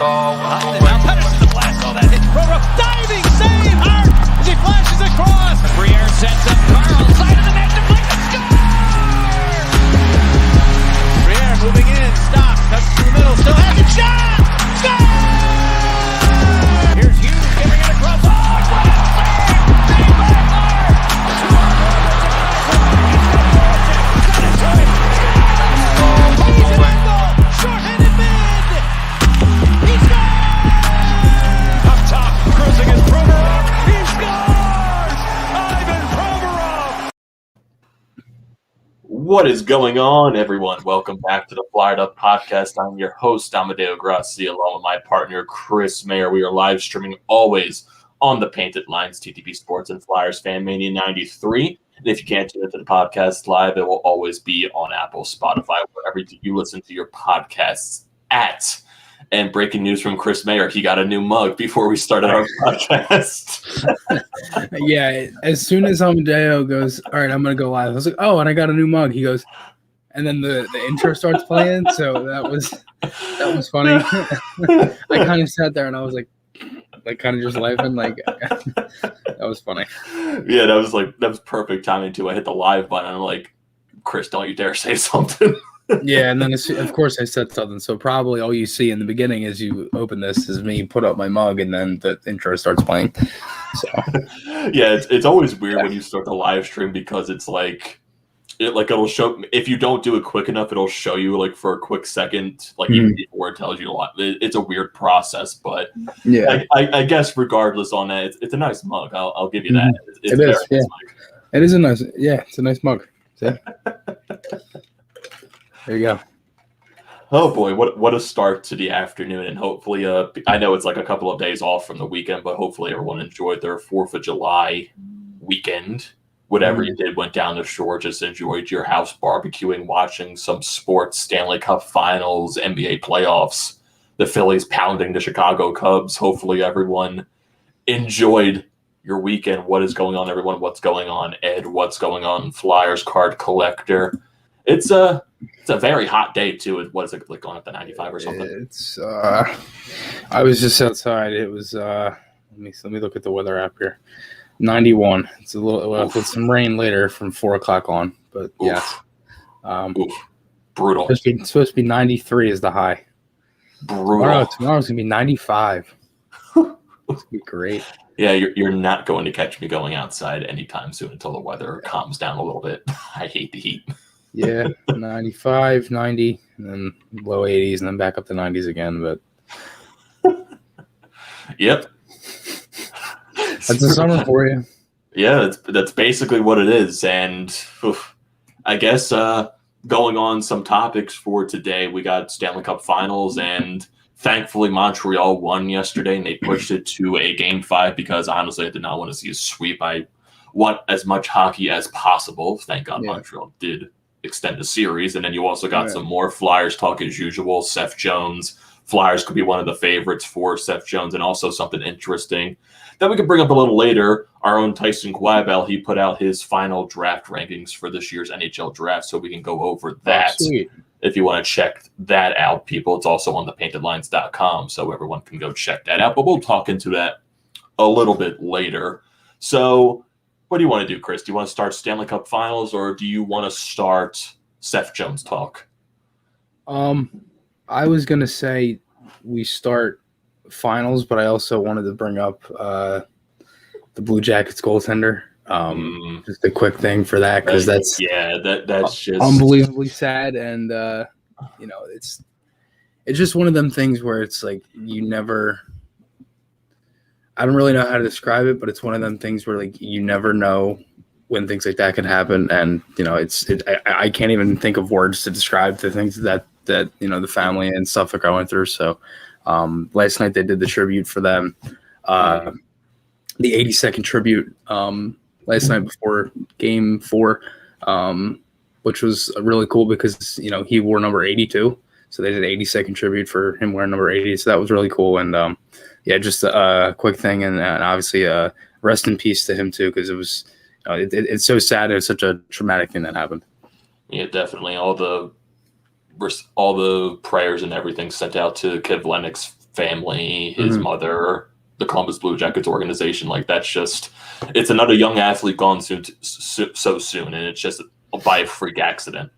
Now Pedersen the blast. Oh, that hit Provo. Diving save. Hart as he flashes across. Briere sets up Carl. Side of the net. Deflected. Score! Briere moving in. Stop. Cuts to the middle. Still has it. Shot! Score! Here's Hughes giving it across. Oh, save! Save by Maher! Got it to him. He's an angle. Short-handed mid. He scores! Up top, cruising is Provorov. He scores! Ivan Provorov! What is going on, everyone? Welcome back to the Fired Up Podcast. I'm your host, Amedeo and Grassia, along with my partner, Chris Maher. We are live streaming always on the Painted Lines, TTP Sports and Flyers Fan Mania 93. And if you can't tune into the podcast live, it will always be on Apple, Spotify, wherever you listen to your podcasts at. And breaking news from Chris Maher, he got a new mug before we started our podcast. Yeah, as soon as Amedeo goes, all right, I'm going to go live. I was like, oh, and I got a new mug. He goes, and then the intro starts playing. So that was funny. I kind of sat there and I was like kind of just laughing. Like, that was funny. Yeah, that was perfect timing too. I hit the live button and I'm like, Chris, don't you dare say something. Yeah, and then of course I said something. So probably all you see in the beginning as you open this is me put up my mug, and then the intro starts playing. So yeah, it's always weird when you start the live stream because it's it'll show if you don't do it quick enough, it'll show you like for a quick second, like even before it tells you a lot. It's a weird process, but yeah, I guess regardless on that, it's a nice mug. I'll give you that. It's it is. Yeah, mug. It is a nice. Yeah, it's a nice mug. Yeah. There you go. Oh boy, what a start to the afternoon, and hopefully, I know it's like a couple of days off from the weekend, but hopefully everyone enjoyed their 4th of July weekend. Whatever you did, went down the shore, just enjoyed your house barbecuing, watching some sports, Stanley Cup Finals, NBA playoffs, the Phillies pounding the Chicago Cubs. Hopefully everyone enjoyed your weekend. What is going on, everyone? What's going on, Ed? What's going on, Flyers card collector? It's a very hot day too. What is it like going up to 95 or something? It's I was just outside. It was let me look at the weather app here. 91. It's a little with some rain later from 4 o'clock on, but yeah. Brutal. It's supposed to be 93 is the high. Brutal. Tomorrow's gonna be 95. It's gonna be great. Yeah, you're not going to catch me going outside anytime soon until the weather calms down a little bit. I hate the heat. Yeah, 95, 90, and then low 80s, and then back up to 90s again. But yep, that's the summer for you. Yeah, that's basically what it is. And I guess going on some topics for today, we got Stanley Cup Finals, and thankfully Montreal won yesterday, and they pushed it to a Game 5 because honestly, I did not want to see a sweep. I want as much hockey as possible. Thank God Montreal did extend the series. And then you also got some more Flyers talk as usual. Seth Jones, Flyers could be one of the favorites for Seth Jones, and also something interesting that we could bring up a little later. Our own Tyson Quabell, he put out his final draft rankings for this year's NHL draft, so we can go over that. If you want to check that out, people. It's also on thepaintedlines.com, so everyone can go check that out. But we'll talk into that a little bit later. So what do you want to do, Chris? Do you want to start Stanley Cup Finals, or do you want to start Seth Jones talk? I was going to say we start Finals, but I also wanted to bring up the Blue Jackets goaltender. Just a quick thing for that, because that's just unbelievably sad, and it's just one of them things where it's like I don't really know how to describe it, but it's one of them things where like you never know when things like that can happen, and I can't even think of words to describe the things that the family and stuff are going through. So last night they did the tribute for them, the 80-second tribute last night before Game 4, which was really cool because he wore number 82, so they did an 80-second tribute for him wearing number 80. So that was really cool, and just a quick thing, and obviously rest in peace to him too, because it was it's so sad. It's such a traumatic thing that happened. Yeah, definitely. All the prayers and everything sent out to Kevlenek's family, his mother, the Columbus Blue Jackets organization. Like, that's just, it's another young athlete gone so soon, and it's just by a freak accident.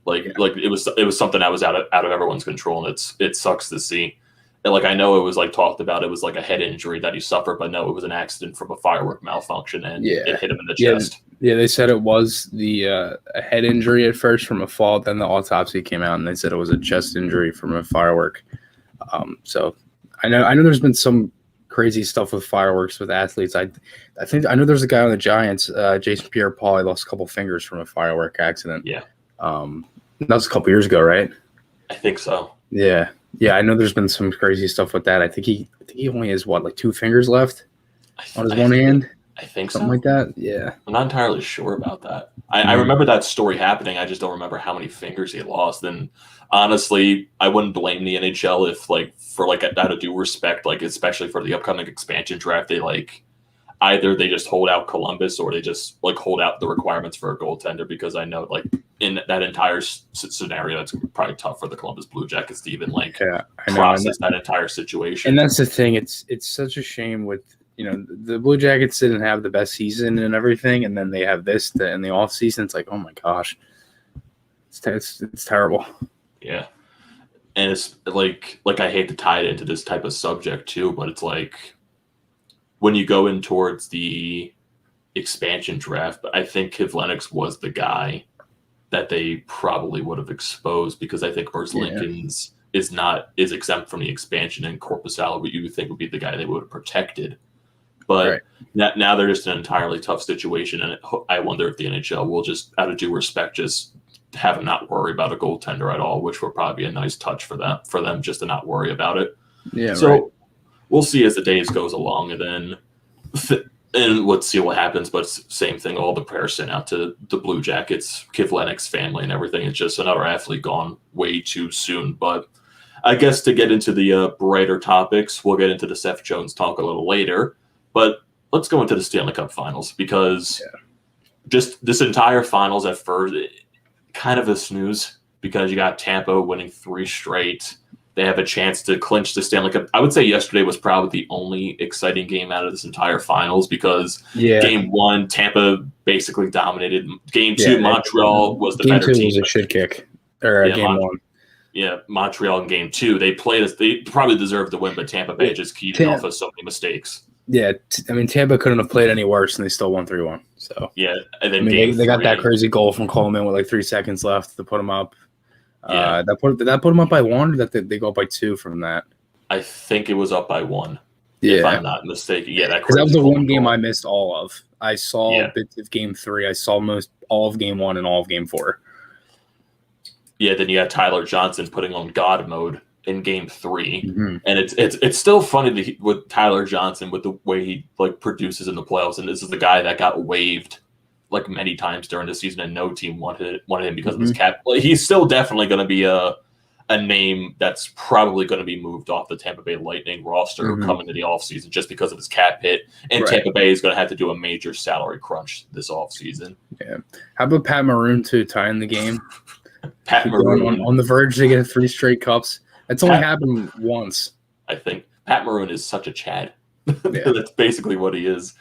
Like it was something that was out of everyone's control, and it sucks to see. And like, I know it was like talked about, it was like a head injury that he suffered, but no, it was an accident from a firework malfunction, and it hit him in the chest. Yeah, they said it was a head injury at first from a fall. Then the autopsy came out, and they said it was a chest injury from a firework. So I know there's been some crazy stuff with fireworks with athletes. I know there's a guy on the Giants, Jason Pierre-Paul. He lost a couple fingers from a firework accident. Yeah. That was a couple years ago, right? I think so. Yeah. I know there's been some crazy stuff with that. I think he only has like 2 fingers left on his one hand. I think something like that. Yeah. I'm not entirely sure about that. I remember that story happening. I just don't remember how many fingers he lost. And honestly, I wouldn't blame the NHL if, like, for like out of due respect, like especially for the upcoming expansion draft, they like either they just hold out Columbus or they just like hold out the requirements for a goaltender, because I know like in that entire scenario, it's probably tough for the Columbus Blue Jackets to even like process that entire situation. And that's the thing. It's such a shame with, the Blue Jackets didn't have the best season and everything, and then they have this in the off season. It's like, oh my gosh, it's terrible. Yeah, and it's like I hate to tie it into this type of subject too, but it's like when you go in towards the expansion draft, I think Kivlenix was the guy that they probably would have exposed, because I think Lincoln's is exempt from the expansion, and Korpisalo, you would think would be the guy they would have protected. But now they're just in an entirely tough situation, and I wonder if the NHL will just, out of due respect, just have them not worry about a goaltender at all, which would probably be a nice touch for them just to not worry about it. Yeah. So we'll see as the days goes along, and let's see what happens. But same thing, all the prayers sent out to the Blue Jackets, Kivlenix family, and everything. It's just another athlete gone way too soon. But I guess to get into the brighter topics, we'll get into the Seth Jones talk a little later. But let's go into the Stanley Cup Finals, because just this entire finals at first, kind of a snooze, because you got Tampa winning 3 straight. They have a chance to clinch the Stanley Cup. I would say yesterday was probably the only exciting game out of this entire finals, because Game 1, Tampa basically dominated. Game 2, Montreal was the better team. Game 2 was a shit kick. Or Game 1. Yeah, Montreal in Game 2. They played us. They probably deserved to win, but Tampa Bay just keyed off of so many mistakes. Yeah, I mean, Tampa couldn't have played any worse, and they still won 3-1. So yeah, and then they got that crazy goal from Coleman with like 3 seconds left to put them up. Did that put them up by 1, or that they go up by 2 from that? I think it was up by 1. Yeah, if I'm not mistaken. Yeah, because that was the one game I missed all of. I saw bits of Game 3. I saw all of Game 1 and all of Game 4. Yeah, then you had Tyler Johnson putting on God mode in Game 3, and it's still funny with Tyler Johnson, with the way he like produces in the playoffs. And this is the guy that got waived like many times during the season, and no team wanted him because of his cap. Like, he's still definitely going to be a name that's probably going to be moved off the Tampa Bay Lightning roster coming to the offseason, just because of his cap hit. And Tampa Bay is going to have to do a major salary crunch this offseason. Yeah. How about Pat Maroon to tie in the game? Pat Maroon on the verge to get 3 straight cups. It's only happened once. I think Pat Maroon is such a Chad. That's basically what he is.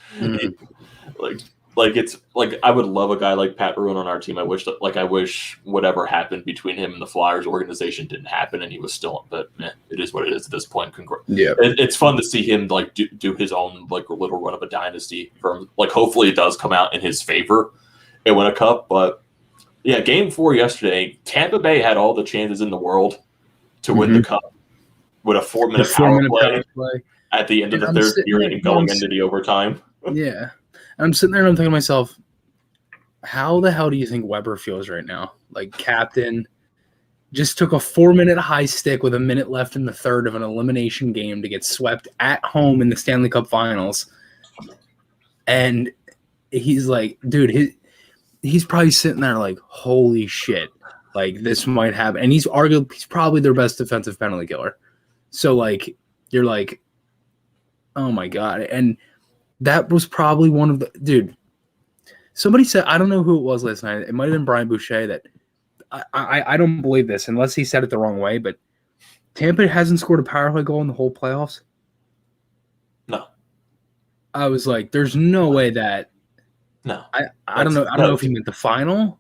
It's like I would love a guy like Pat Maroon on our team. I wish whatever happened between him and the Flyers organization didn't happen, and he was still. But it is what it is at this point. It's fun to see him like do his own like little run of a dynasty. From like, hopefully it does come out in his favor and win a cup. But yeah, Game 4 yesterday, Tampa Bay had all the chances in the world to win the cup with a 4-minute power play at the end of the third period and going into the overtime. Yeah. I'm sitting there and I'm thinking to myself, how the hell do you think Weber feels right now? Like, captain just took a 4-minute high stick with a minute left in the third of an elimination game to get swept at home in the Stanley Cup Finals. And he's like, dude, he's probably sitting there like, holy shit. Like, this might happen. And he's probably their best defensive penalty killer. So, like, you're like, oh, my God. And that was probably one of the – dude, somebody said – I don't know who it was last night. It might have been Brian Boucher that – I don't believe this unless he said it the wrong way, but Tampa hasn't scored a power play goal in the whole playoffs? No. I was like, there's no way that. No. I don't know. I don't know if he meant the final,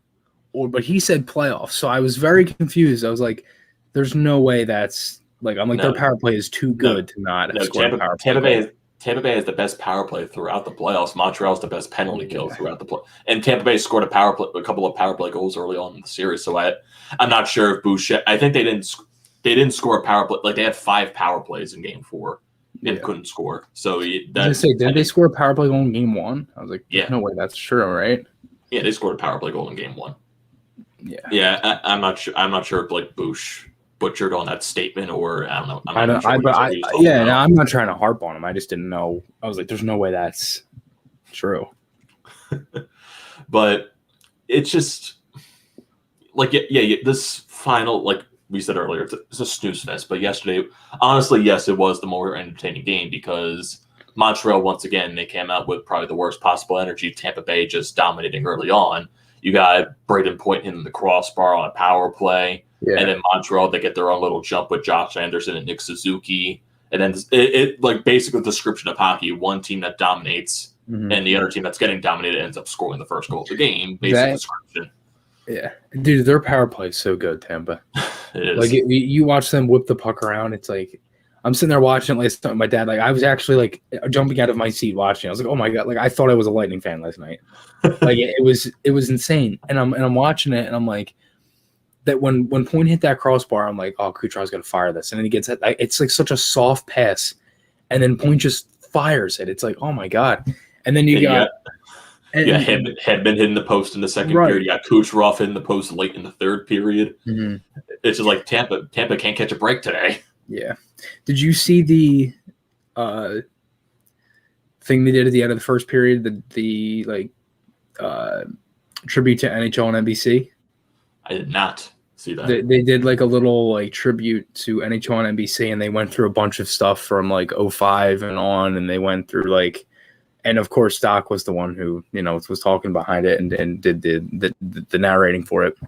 but he said playoffs. So I was very confused. I was like, there's no way that's like. I'm like, their power play is too good to not have scored a power play. Tampa Bay has the best power play throughout the playoffs. Montreal's the best penalty kill throughout the play, and Tampa Bay scored a couple of power play goals early on in the series. So I'm not sure if Boucher. I think they didn't score a power play. Like they had 5 power plays in Game 4 and couldn't score. So did they score a power play goal in Game 1? I was like, no way, that's true, right? Yeah, they scored a power play goal in Game 1. Yeah, I'm not sure. I'm not sure if like Bush butchered on that statement, or I don't know. I'm not trying to harp on him. I just didn't know. I was like, there's no way that's true. But it's just like this final, like we said earlier, it's a snooze fest. But yesterday, honestly, yes, it was the more entertaining game because Montreal, once again, they came out with probably the worst possible energy. Tampa Bay just dominating early on. You got Braden Point hitting the crossbar on a power play. Yeah. And then Montreal, they get their own little jump with Josh Anderson and Nick Suzuki. And then it like basically the description of hockey, one team that dominates and the other team that's getting dominated ends up scoring the first goal of the game. Basic description. Yeah. Dude, their power play is so good, Tampa. It is. Like you watch them whip the puck around, it's like I'm sitting there watching it like my dad, like I was actually like jumping out of my seat watching. I was like, oh my God, like I thought I was a Lightning fan last night. Like it was insane. And I'm watching it and I'm like, that when Point hit that crossbar, I'm like, oh, Kucherov's gonna fire this, and then he gets it. It's like such a soft pass, and then Point just fires it. It's like, oh my God! And then you got Hedman hitting the post in the second period. You got Kucherov hitting the post late in the third period. Mm-hmm. It's just like Tampa can't catch a break today. Yeah. Did you see the thing they did at the end of the first period? The tribute to NHL and NBC. I did not see that. They did like a little like tribute to NHL and NBC, and they went through a bunch of stuff from like 05 and on, and they went through like, and of course Doc was the one who was talking behind it and did the narrating for it.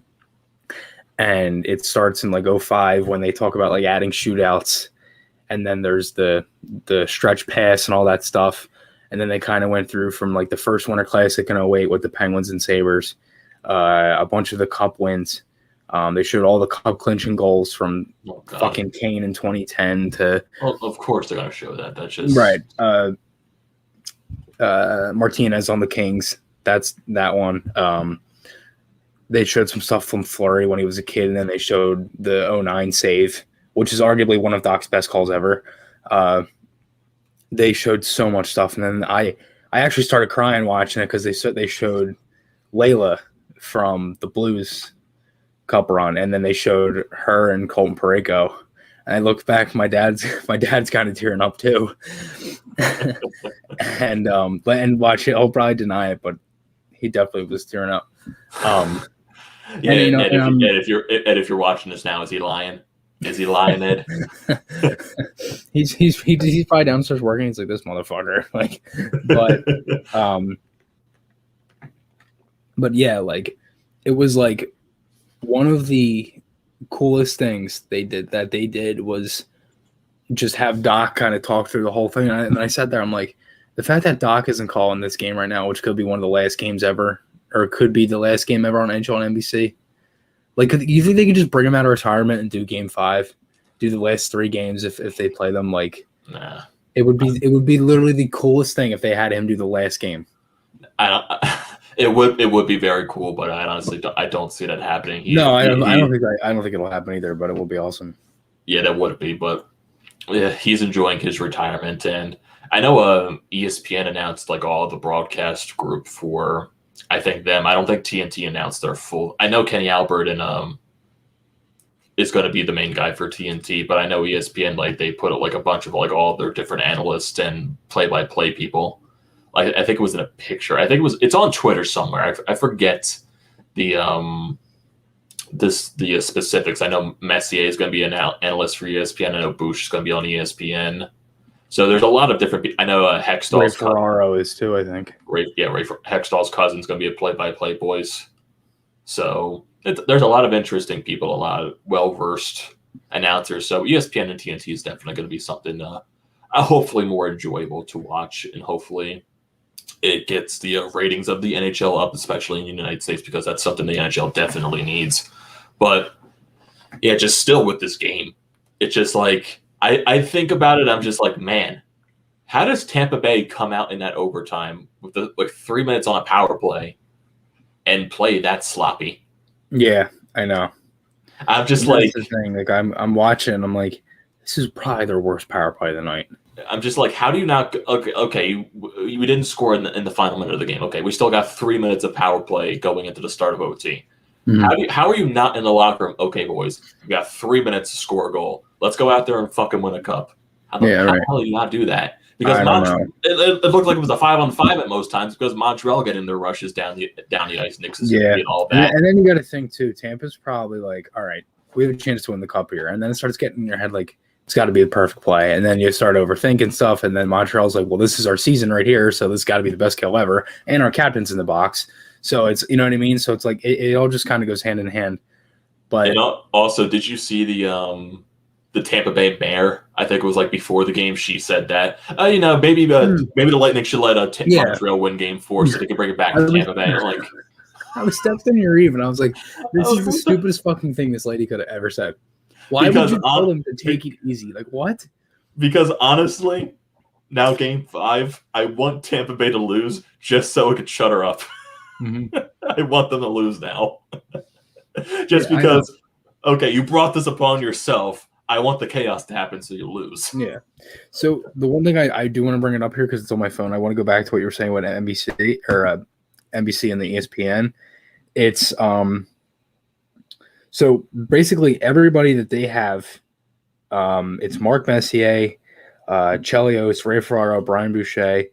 And it starts in like 05 when they talk about like adding shootouts, and then there's the stretch pass and all that stuff, and then they kind of went through from like the first Winter Classic in 08 with the Penguins and Sabres. A bunch of the cup wins. They showed all the cup clinching goals from fucking Kane in 2010 to. Well, of course they're gonna show that. That's just right. Martinez on the Kings. That's that one. They showed some stuff from Fleury when he was a kid, and then they showed the 09 save, which is arguably one of Doc's best calls ever. They showed so much stuff, and then I actually started crying watching it because they showed Layla from the Blues Cup run, and then they showed her and Colton Parayko. And I looked back, my dad's kind of tearing up too. and watch it. He'll probably deny it, but he definitely was tearing up. If you're watching this now, is he lying? Is he lying, Ed? he's probably downstairs working. He's like, this motherfucker. Like, but yeah, like it was like one of the coolest things they did was just have Doc kind of talk through the whole thing. And I sat there, I'm like, the fact that Doc isn't calling this game right now, which could be one of the last games ever, or it could be the last game ever on NHL and NBC. Like, you think they could just bring him out of retirement and do Game 5, do the last 3 games if they play them? Like, nah. It would be literally the coolest thing if they had him do the last game. It would be very cool, but I honestly don't see that happening. I don't think it'll happen either, but it will be awesome. Yeah, that would be, but yeah, he's enjoying his retirement, and I know ESPN announced like all the broadcast group for I think them. I don't think TNT announced their full. I know Kenny Albert and is going to be the main guy for TNT, but I know ESPN like they put like a bunch of like all their different analysts and play-by-play people. I think it was in a picture. I think it's on Twitter somewhere. I forget the specifics. I know Messier is going to be an analyst for ESPN. I know Bush is going to be on ESPN. So there's a lot of different people. I know Hextall's Ray Ferraro is too, I think. Hextall's cousin is going to be a play-by-play voice. So there's a lot of interesting people, a lot of well-versed announcers. So ESPN and TNT is definitely going to be something hopefully more enjoyable to watch, and hopefully it gets the ratings of the NHL up, especially in the United States, because that's something the NHL definitely needs. But yeah, just still with this game, it's just like I think about it. I'm just like, man, how does Tampa Bay come out in that overtime with 3 minutes on a power play and play that sloppy? Yeah, I know. I'm just That's the thing. Like I'm watching. I'm like, this is probably their worst power play of the night. I'm just like, how do you not? Okay, we didn't score in the final minute of the game. Okay, we still got 3 minutes of power play going into the start of OT. Mm-hmm. How are you not in the locker room? Okay, boys, we got 3 minutes to score a goal. Let's go out there and fucking win a cup. How the hell do you not do that? Because it looked like it was a 5-on-5 at most times because Montreal getting their rushes down the ice. Knicks is all that. And then you got to think too. Tampa's probably like, all right, we have a chance to win the cup here, and then it starts getting in your head like, it's got to be the perfect play. And then you start overthinking stuff. And then Montreal's like, well, this is our season right here. So this got to be the best kill ever. And our captain's in the box. So it's, you know what I mean? So it's like, it all just kind of goes hand in hand. But and also, did you see the Tampa Bay Mayor? I think it was like before the game. She said that, maybe the Lightning should let Montreal win game 4 so they can bring it back to Tampa Bay. Like, I was stepped in your eve and I was like, this is the stupidest fucking thing this lady could have ever said. Why would you tell them to take it easy? Like, what? Because honestly, now game 5, I want Tampa Bay to lose just so it could shut her up. Mm-hmm. I want them to lose now. Just because, okay, you brought this upon yourself. I want the chaos to happen so you lose. Yeah. So the one thing I do want to bring it up here because it's on my phone. I want to go back to what you were saying with NBC or NBC and the ESPN. It's so basically everybody that they have, it's Mark Messier, Chelios, Ray Ferraro, Brian Boucher,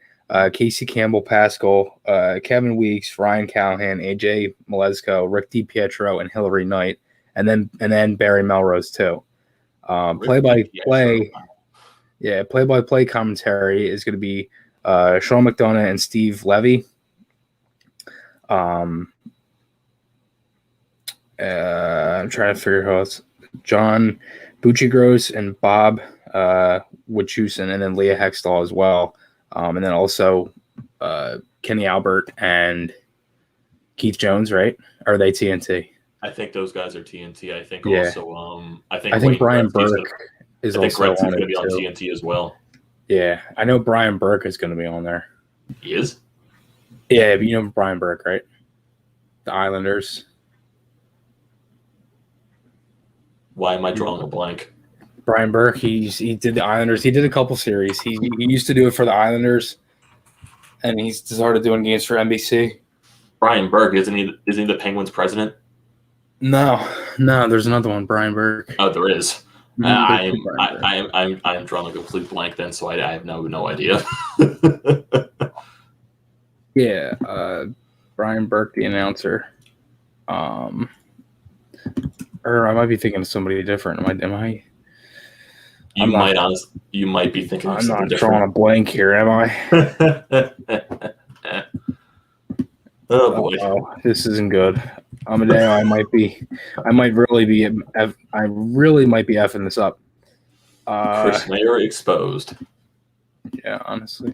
Casey Campbell Pascal, Kevin Weeks, Ryan Callahan, AJ Malesko, Rick DiPietro, and Hillary Knight, and then Barry Melrose too. Play-by-play commentary is going to be Sean McDonough and Steve Levy. I'm trying to figure out who else. John Bucci-Gross and Bob Woodchusen, and then Leah Hextall as well. And then also Kenny Albert and Keith Jones, right? Or are they TNT? I think those guys are TNT. I think also I think Brian Burke is also going to be on TNT as well. Yeah, I know Brian Burke is going to be on there. He is? Yeah, but you know Brian Burke, right? The Islanders. Why am I drawing a blank? Brian Burke, he did the Islanders. He did a couple series. He used to do it for the Islanders, and he's started doing games for NBC. Brian Burke, isn't he the Penguins president? No, there's another one, Brian Burke. Oh, there is. I am drawing a complete blank then, so I have no idea. Yeah, Brian Burke, the announcer. Or I might be thinking of somebody different. Am I? You might be thinking of I'm something not different. drawing a blank here, am I? Oh boy, this isn't good. Amedeo, I might really be effing this up. Chris Mayer exposed. Yeah, honestly.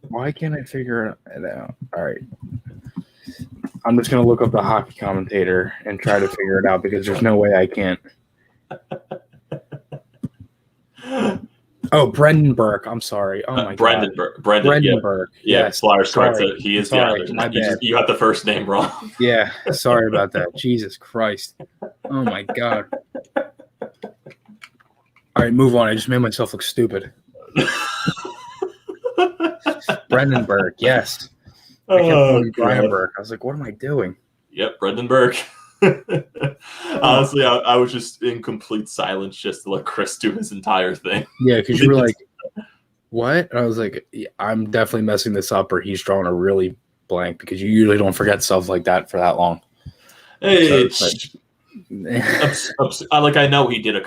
Why can't I figure it out? All right. I'm just going to look up the hockey commentator and try to figure it out because there's no way I can't. Oh, Brendan Burke. I'm sorry. Oh, my God. Brendan Burke. Yeah, Flyers correct. He is the other. You got the first name wrong. Yeah, sorry about that. Jesus Christ. Oh, my God. All right, move on. I just made myself look stupid. Brendan Burke, yes. I kept calling Brian Burke. I was like, what am I doing? Yep, Brendan Burke. Honestly, I was just in complete silence just to let Chris do his entire thing. Yeah, because you were like, what? And I was like, yeah, I'm definitely messing this up, or he's drawing a really blank because you usually don't forget stuff like that for that long. Hey, I know he did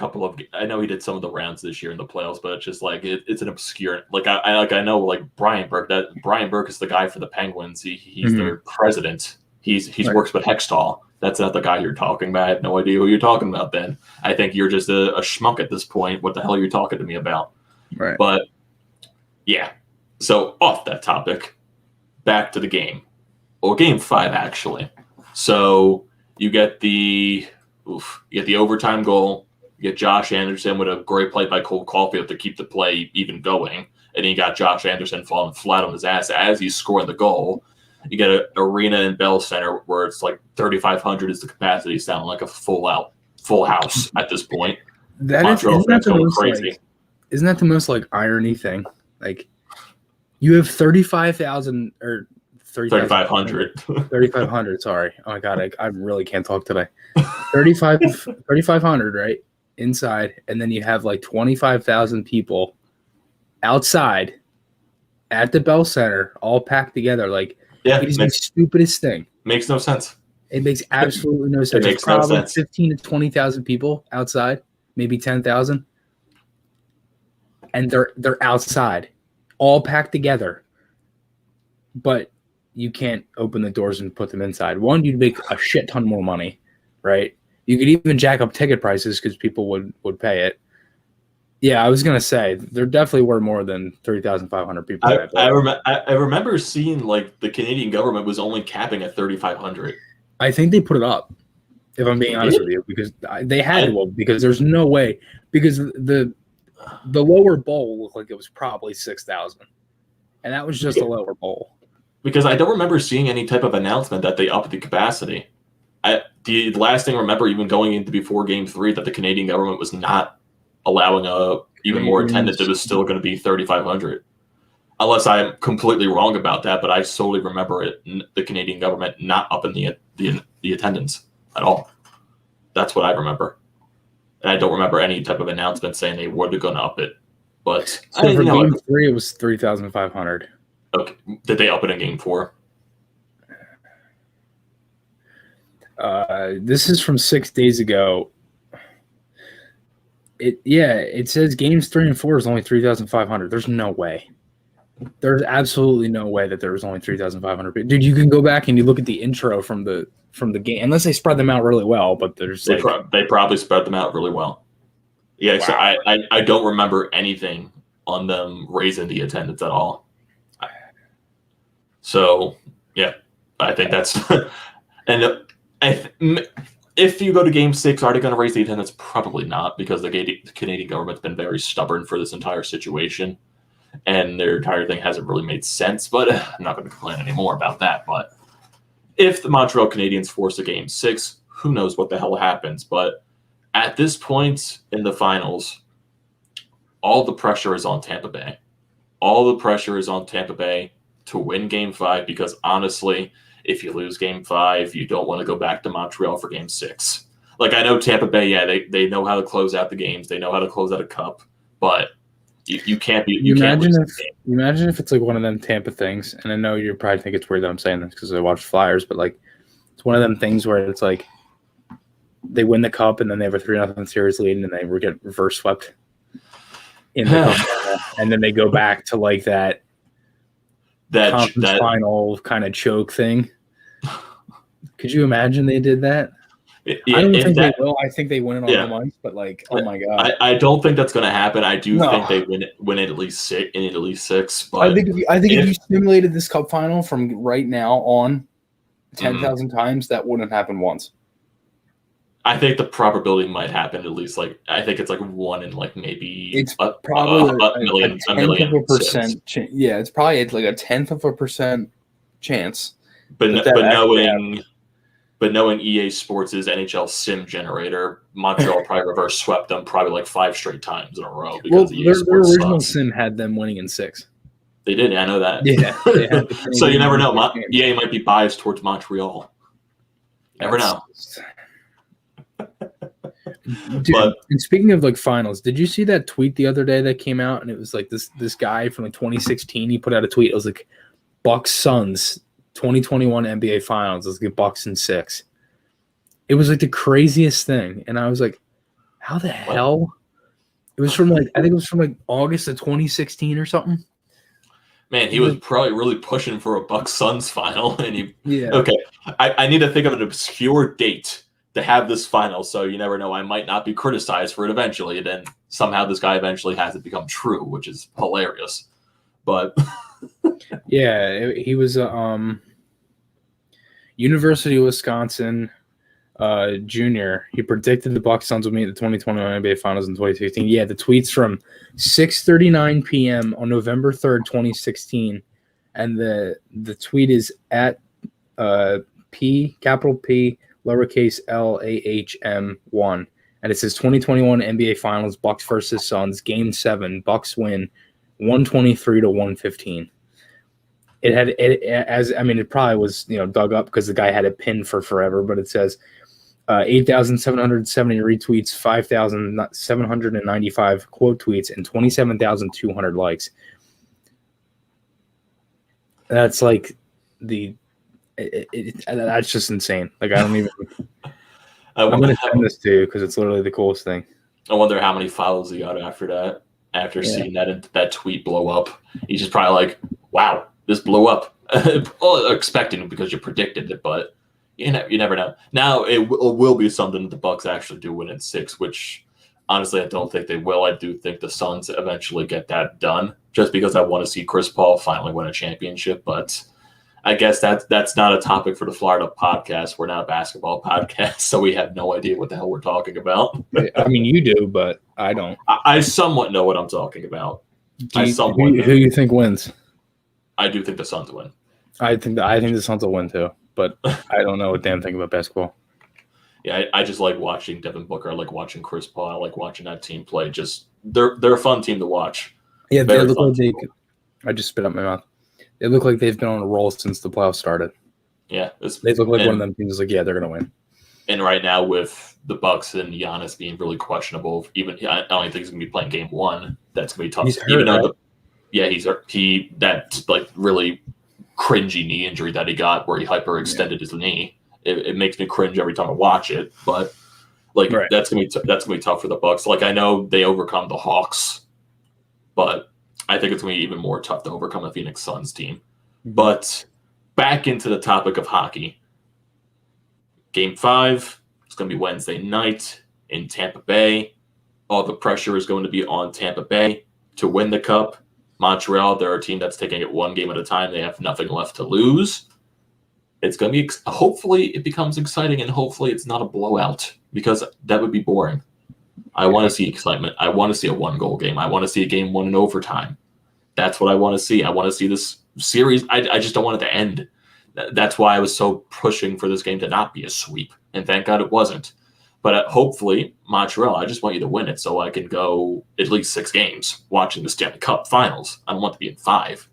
some of the rounds this year in the playoffs, but it's just like it's an obscure. Like I know like Brian Burke. That Brian Burke is the guy for the Penguins. He's their president. He's works with Hextall. That's not the guy you're talking about. I have no idea who you're talking about then. I think you're just a schmuck at this point. What the hell are you talking to me about? Right. But, yeah. So, off that topic, back to the game. Well, game 5, actually. So, you get the overtime goal. You get Josh Anderson with a great play by Cole Caulfield to keep the play even going. And then you got Josh Anderson falling flat on his ass as he's scoring the goal. You get an arena in Bell Center where it's like 3,500 is the capacity, sounding like a full house at this point. Isn't that the most like irony thing? Like you have 35,000 or 3,500. 3,500. Sorry. Oh my God, I really can't talk today. 3,500, right? Inside, and then you have like 25,000 people outside at the Bell Center, all packed together. Like, it is the stupidest thing. Makes no sense. It makes absolutely no sense. It makes no sense. 15 to 20,000 people outside, maybe 10,000, and they're outside, all packed together. But you can't open the doors and put them inside. One, you'd make a shit ton more money, right? You could even jack up ticket prices because people would pay it. Yeah, I was gonna say there definitely were more than 3,500 people. I remember seeing like the Canadian government was only capping at 3,500. I think they put it up. If I'm being honest with you, because they had to, because there's no way, because the lower bowl looked like it was probably 6,000, and that was just a lower bowl. Because I don't remember seeing any type of announcement that they upped the capacity. The last thing I remember, even going into before Game 3, that the Canadian government was not allowing even more attendance. It was still going to be 3,500. Unless I'm completely wrong about that, but I solely remember the Canadian government not upping the attendance at all. That's what I remember. And I don't remember any type of announcement saying they were going to up it. But so for Game 3, it was 3,500. Okay. Did they up it in Game 4? This is from 6 days ago. It says games 3 and 4 is only 3,500. There's no way. There's absolutely no way that there was only 3,500 people. Dude, you can go back and you look at the intro from the game, unless they spread them out really well. But they probably spread them out really well. Yeah, wow. So I don't remember anything on them raising the attendance at all. So yeah, I think that's and. If you go to Game 6, are they going to raise the attendance? Probably not, because the Canadian government's been very stubborn for this entire situation, and their entire thing hasn't really made sense. But I'm not going to complain anymore about that. But if the Montreal Canadiens force a Game 6, who knows what the hell happens? But at this point in the finals, all the pressure is on Tampa Bay. All the pressure is on Tampa Bay to win Game 5, because honestly, if you lose Game 5, you don't want to go back to Montreal for Game 6. Like, I know Tampa Bay, they know how to close out the games. They know how to close out a cup. But you can't be. Imagine if it's like one of them Tampa things. And I know you probably think it's weird that I'm saying this because I watch Flyers, but like it's one of them things where it's like they win the cup and then they have a 3-0 series lead and they get reverse swept in the cup, and then they go back to like that final kind of choke thing. Could you imagine they did that? I don't think they will. I think they win it on the month, but like, oh my god, I don't think that's going to happen. I do think they win it at least six. But I think if you simulated this cup final from right now on 10,000 times, that wouldn't happen once. I think the probability might happen at least. Like, I think it's like one in like maybe it's probably a million. Percent. Yeah, it's probably like a 0.1% chance. But knowing EA Sports' NHL sim generator, Montreal probably reverse swept them probably like 5 straight times in a row. Because their original sim had them winning in 6. They did, I know that. Yeah. So you never know. EA might be biased towards Montreal. Never know. Dude, and speaking of like finals, did you see that tweet the other day that came out? And it was like this guy from like 2016. He put out a tweet. It was like Bucks Suns 2021 NBA Finals. Let's get Bucks in 6. It was like the craziest thing, and I was like, "How the hell?" It was from like I think it was from like August of 2016 or something. Man, he was probably really pushing for a Bucks Suns final, and Yeah. Okay, I need to think of an obscure date to have this final, so you never know. I might not be criticized for it eventually, and then somehow this guy eventually has it become true, which is hilarious. But Yeah, he was University of Wisconsin junior. He predicted the Bucks Suns would meet the 2021 NBA Finals in 2016. Yeah, the tweets from 6:39 p.m. on November 3rd, 2016, and the tweet is at P capital P lowercase LAHM1, and it says 2021 NBA Finals Bucks versus Suns Game 7 Bucks win 123-115. It probably was dug up because the guy had it pinned for forever, but it says 8,770 retweets, 5,795 quote tweets, and 27,200 likes. That's like that's just insane. Like I don't even. I'm going to send this to you because it's literally the coolest thing. I wonder how many follows he got after that. After seeing that tweet blow up, he's just probably like, "Wow, this blew up." Well, expecting it because you predicted it, but you never know. Now it will be something that the Bucks actually do win in 6, which honestly I don't think they will. I do think the Suns eventually get that done, just because I want to see Chris Paul finally win a championship. But I guess that's not a topic for the Florida podcast. We're not a basketball podcast, so we have no idea what the hell we're talking about. I mean, you do, but I don't. I somewhat know what I'm talking about. Who you think wins? I do think the Suns win. I think the Suns will win too, but I don't know a damn thing about basketball. Yeah, I just like watching Devin Booker. I like watching Chris Paul. I like watching that team play. Just they're a fun team to watch. Yeah, they look like I just spit up my mouth. They look like they've been on a roll since the playoffs started. Yeah, they look like one of them teams. Like, yeah, they're gonna win. And right now, with the Bucks and Giannis being really questionable, I don't think he's gonna be playing Game 1. That's gonna be tough. He's hurt, right? He's hurt. That like really cringy knee injury that he got, where he hyperextended his knee. It makes me cringe every time I watch it. But that's gonna be tough for the Bucks. Like I know they overcome the Hawks, but I think it's going to be even more tough to overcome the Phoenix Suns team. But back into the topic of hockey. Game 5, it's going to be Wednesday night in Tampa Bay. All the pressure is going to be on Tampa Bay to win the Cup. Montreal, they're a team that's taking it one game at a time. They have nothing left to lose. It's going to be – hopefully it becomes exciting, and hopefully it's not a blowout, because that would be boring. I want to see excitement. I want to see a one-goal game. I want to see a game won in overtime. That's what I want to see. I want to see this series. I just don't want it to end. That's why I was so pushing for this game to not be a sweep. And thank God it wasn't. But hopefully, Montreal, I just want you to win it so I can go at least 6 games watching the Stanley Cup Finals. I don't want to be in 5.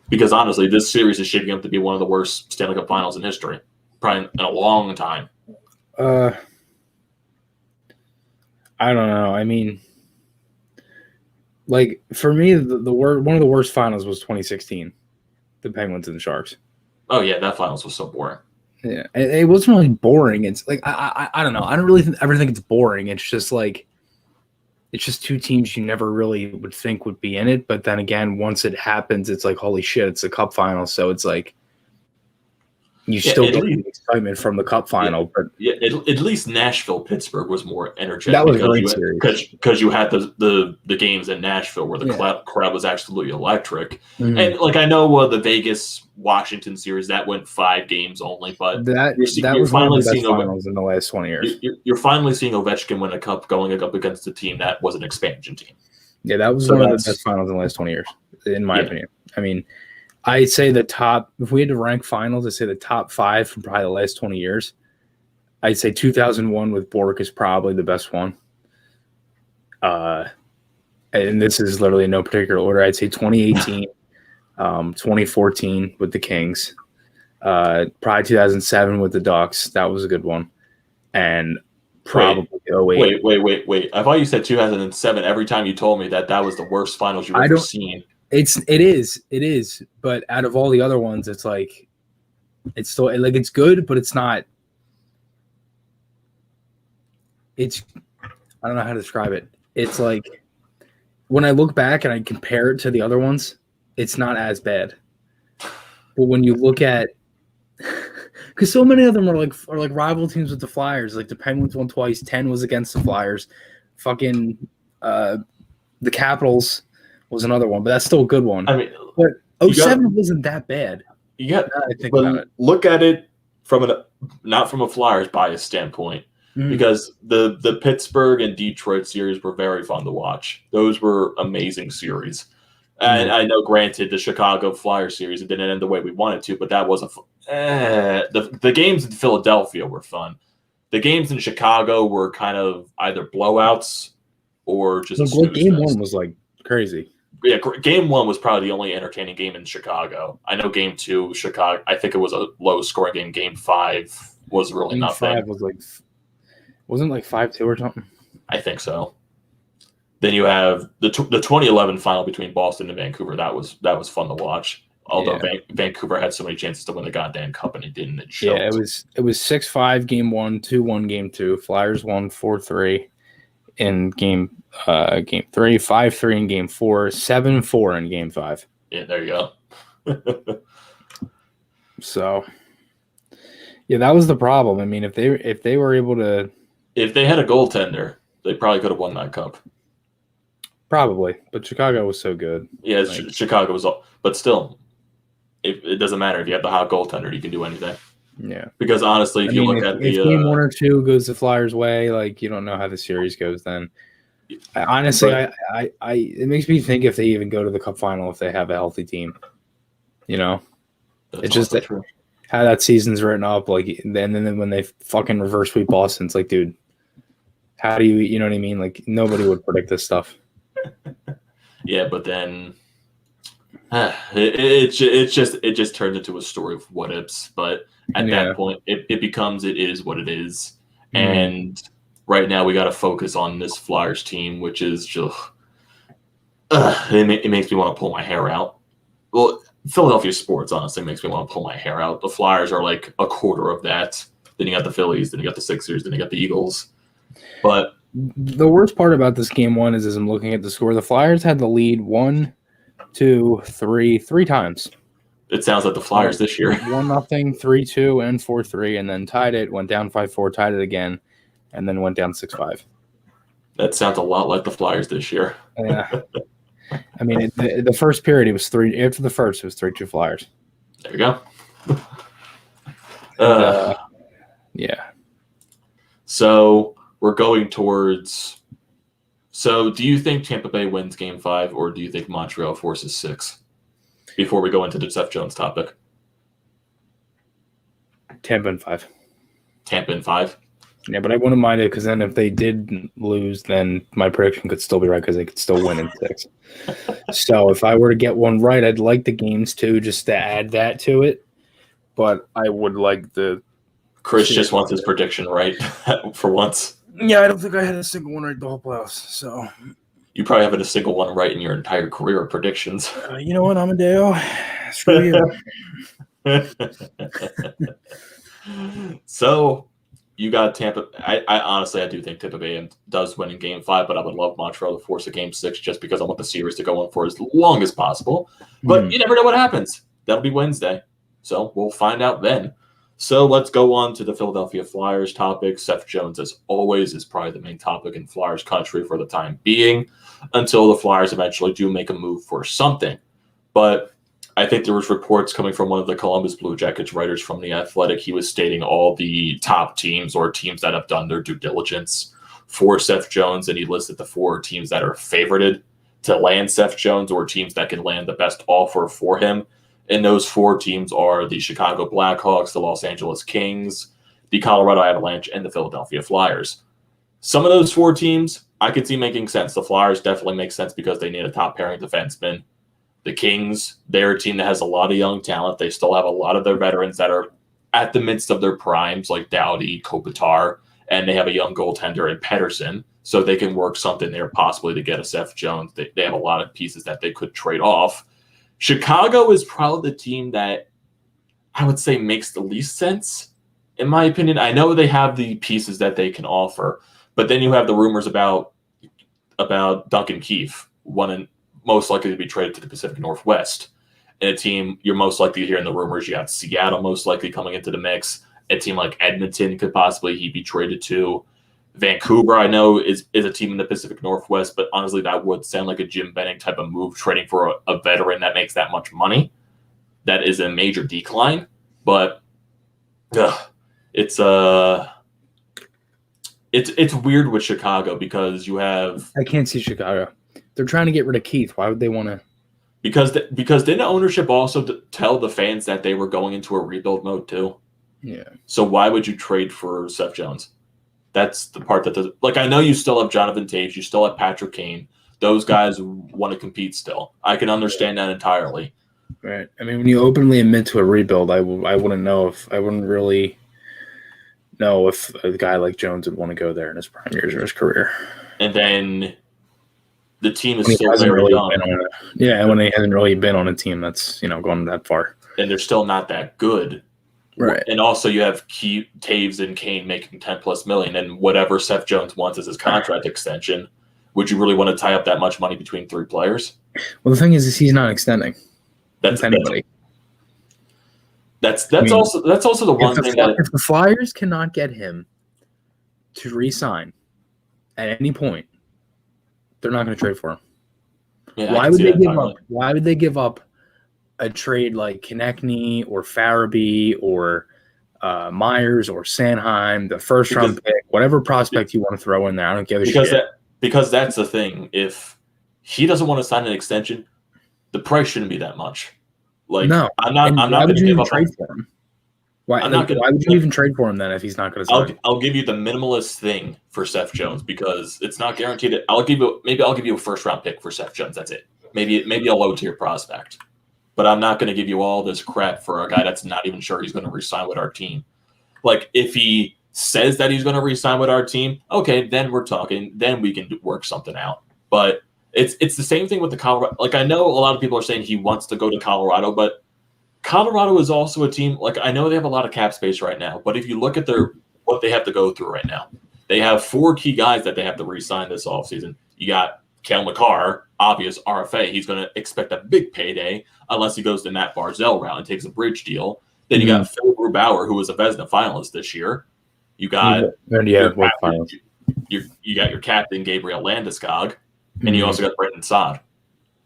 Because honestly, this series is shaping up to be one of the worst Stanley Cup Finals in history. Probably in a long time. I don't know. I mean, like for me, one of the worst finals was 2016, the Penguins and the Sharks. Oh yeah, that finals was so boring. Yeah, it wasn't really boring. It's like I don't know. I don't really ever think it's boring. It's just like it's just two teams you never really would think would be in it. But then again, once it happens, it's like holy shit, it's a Cup final. So it's like. You still get the excitement from the Cup final, but at least Nashville-Pittsburgh was more energetic. That was a great series because you had the games in Nashville where the crowd was absolutely electric. Mm-hmm. And like I know the Vegas-Washington series that went 5 games only, but that was finally seeing finals in the last 20 years. You're finally seeing Ovechkin win a cup going up against a team that was an expansion team. Yeah, that was one of the best finals in the last 20 years, in my opinion. I mean. I'd say if we had to rank finals, I'd say the top 5 from probably the last 20 years. I'd say 2001 with Bork is probably the best one. And this is literally in no particular order. I'd say 2018, 2014 with the Kings, probably 2007 with the Ducks. That was a good one. And probably 08. Wait. I thought you said 2007 every time you told me that was the worst finals you've ever seen. It is, but out of all the other ones, it's like it's still like it's good, but it's not. I don't know how to describe it. It's like when I look back and I compare it to the other ones, it's not as bad. But when you look at, because so many of them are like rival teams with the Flyers. Like the Penguins won twice. 10 was against the Flyers. Fucking the Capitals was another one, but that's still a good one. I mean, but 07 wasn't that bad. You got I think about it. Look at it from not from a Flyers bias standpoint, because the Pittsburgh and Detroit series were very fun to watch. Those were amazing series. And I know, granted, the Chicago Flyers series, it didn't end the way we wanted to, but that wasn't the games in Philadelphia were fun. The games in Chicago were kind of either blowouts or just game one was like crazy. Yeah, game one was probably the only entertaining game in Chicago. I know game two, Chicago, I think it was a low scoring game. Game 5 was really not bad. Game 5 was like, wasn't like 5-2 or something? I think so. Then you have the 2011 final between Boston and Vancouver. That was fun to watch. Although Vancouver had so many chances to win the goddamn cup and it didn't. It showed. Yeah, it was 6-5 game 1, 2-1 game 2. Flyers won 4-3 in game 3, 5-3 in game 4, 7-4 in game 5. Yeah, there you go. So, yeah, that was the problem. I mean, if they were able to, if they had a goaltender, they probably could have won that cup. Probably, but Chicago was so good. Yeah, Chicago was all, but still, it doesn't matter if you have the hot goaltender, you can do anything. Yeah, because honestly, if look at if game 1 or 2 goes the Flyers' way, like you don't know how the series goes. Then, honestly, it makes me think if they even go to the Cup final if they have a healthy team. You know, it's just that how that season's written up. Like, and then when they fucking reverse sweep Boston, it's like, dude, how do you know what I mean? Like, nobody would predict this stuff. Yeah, but then it just turns into a story of what ifs. But at that point, it becomes it is what it is. And right now, we got to focus on this Flyers team, which is just it makes me want to pull my hair out. Well, Philadelphia sports honestly makes me want to pull my hair out. The Flyers are like a quarter of that. Then you got the Phillies, then you got the Sixers, then you got the Eagles. But the worst part about this game 1 is, as I'm looking at the score, the Flyers had the lead 1, 2, 3 times. It sounds like the Flyers this year. 1-0, 3-2, and 4-3, and then tied it, went down 5-4, tied it again, and then went down 6-5. That sounds a lot like the Flyers this year. Yeah. I mean, the first period, it was 3. After the first, it was 3-2 Flyers. There you go. Yeah. So we're going towards. So, do you think Tampa Bay wins Game 5, or do you think Montreal forces 6? Before we go into the Seth Jones topic, Tampa in 5. Tampa in 5. Yeah, but I wouldn't mind it because then if they did lose, then my prediction could still be right because they could still win in 6. So if I were to get one right, I'd like the games too, just to add that to it. But I would like the. Chris just wants his prediction right for once. Yeah, I don't think I had a single one right the whole playoffs. So you probably haven't a single one right in your entire career of predictions. You know what, Amedeo? Screw you. So you got Tampa. I honestly do think Tampa Bay does win in Game 5, but I would love Montreal to force a Game 6 just because I want the series to go on for as long as possible. But you never know what happens. That'll be Wednesday, so we'll find out then. So let's go on to the Philadelphia Flyers topic. Seth Jones, as always, is probably the main topic in Flyers country for the time being, until the Flyers eventually do make a move for something. But I think there was reports coming from one of the Columbus Blue Jackets writers from The Athletic. He was stating all the top teams or teams that have done their due diligence for Seth Jones, and he listed the 4 teams that are favorited to land Seth Jones or teams that can land the best offer for him. And those 4 teams are the Chicago Blackhawks, the Los Angeles Kings, the Colorado Avalanche, and the Philadelphia Flyers. Some of those 4 teams I could see making sense. The Flyers definitely make sense because they need a top-pairing defenseman. The Kings, they're a team that has a lot of young talent. They still have a lot of their veterans that are at the midst of their primes, like Doughty, Kopitar, and they have a young goaltender in Pettersson, so they can work something there possibly to get a Seth Jones. They have a lot of pieces that they could trade off. Chicago is probably the team that I would say makes the least sense, in my opinion. I know they have the pieces that they can offer, but then you have the rumors about Duncan Keith, one and most likely to be traded to the Pacific Northwest. and a team you're most likely to hear in the rumors. You got Seattle most likely coming into the mix. A team like Edmonton could possibly he be traded to. Vancouver, I know, is a team in the Pacific Northwest, but honestly, that would sound like a Jim Benning type of move, trading for a veteran that makes that much money. That is a major decline, but it's weird with Chicago because you have. I can't see Chicago. They're trying to get rid of Keith. Why would they want to? Because didn't ownership also tell the fans that they were going into a rebuild mode too? Yeah. So why would you trade for Seth Jones? That's the part that doesn't. Like, I know you still have Jonathan Taves, you still have Patrick Kane. Those guys want to compete still. I can understand that entirely. Right. I mean, when you openly admit to a rebuild, I wouldn't really know if a guy like Jones would want to go there in his prime years of his career. And then the team is still very young. When he hasn't really been on a team that's going that far, and they're still not that good. Right. And also you have Taves and Kane making $10+ million, and whatever Seth Jones wants is his contract extension. Would you really want to tie up that much money between three players? Well, the thing is he's not extending. That's anybody. That's also the one thing that if the Flyers cannot get him to re-sign at any point, they're not going to trade for him. Yeah, Why would they give up? Why would they give up a trade like Konechny or Farabee or Myers or Sanheim, the first round pick, whatever prospect you want to throw in there? I don't give a shit. Because that's the thing. If he doesn't want to sign an extension, the price shouldn't be that much. Like, no, I'm not going to give up trade for him. Why would you even trade for him then if he's not going to sign? I'll give you the minimalist thing for Seth Jones because it's not guaranteed. I'll give you a first round pick for Seth Jones. That's it. Maybe I'll low to your prospect. But I'm not going to give you all this crap for a guy that's not even sure he's going to re-sign with our team. Like, if he says that he's going to re-sign with our team, okay, then we're talking. Then we can work something out. But it's the same thing with the Colorado. Like, I know a lot of people are saying he wants to go to Colorado, but Colorado is also a team. Like, I know they have a lot of cap space right now, but if you look at what they have to go through right now, they have 4 key guys that they have to re-sign this offseason. You got Cale Makar, obvious RFA. He's going to expect a big payday unless he goes the Matt Barzal route and takes a bridge deal. Then you got Phil Grubauer, who was a Vezina finalist this year. You got you got your captain Gabriel Landeskog, and you also got Brendan Saad.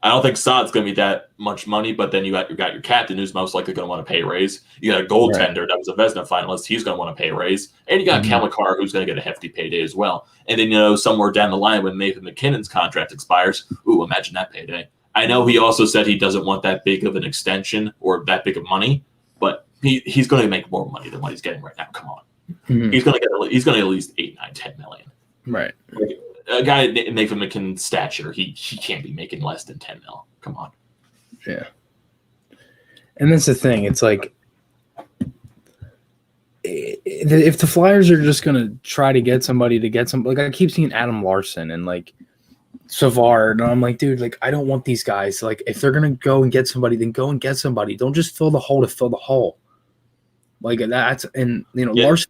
I don't think Saad's going to be that much money, but then you got your captain, who's most likely going to want to pay a raise. You got a goaltender that was a Vezina finalist; he's going to want to pay a raise, and you got Cale Makar, who's going to get a hefty payday as well. And then somewhere down the line when Nathan McKinnon's contract expires, imagine that payday. I know he also said he doesn't want that big of an extension or that big of money, but he's going to make more money than what he's getting right now. Come on, he's going to get at least 8, 9, 10 million. Right. Like, a guy Nathan McKinnon's stature, he can't be making less than 10 mil. Come on. Yeah. And that's the thing. It's like, if the Flyers are just going to try to get somebody like I keep seeing Adam Larson and like Savard, and I'm like, dude, like I don't want these guys. Like, if they're going to go and get somebody, then go and get somebody. Don't just fill the hole to fill the hole. Like Larson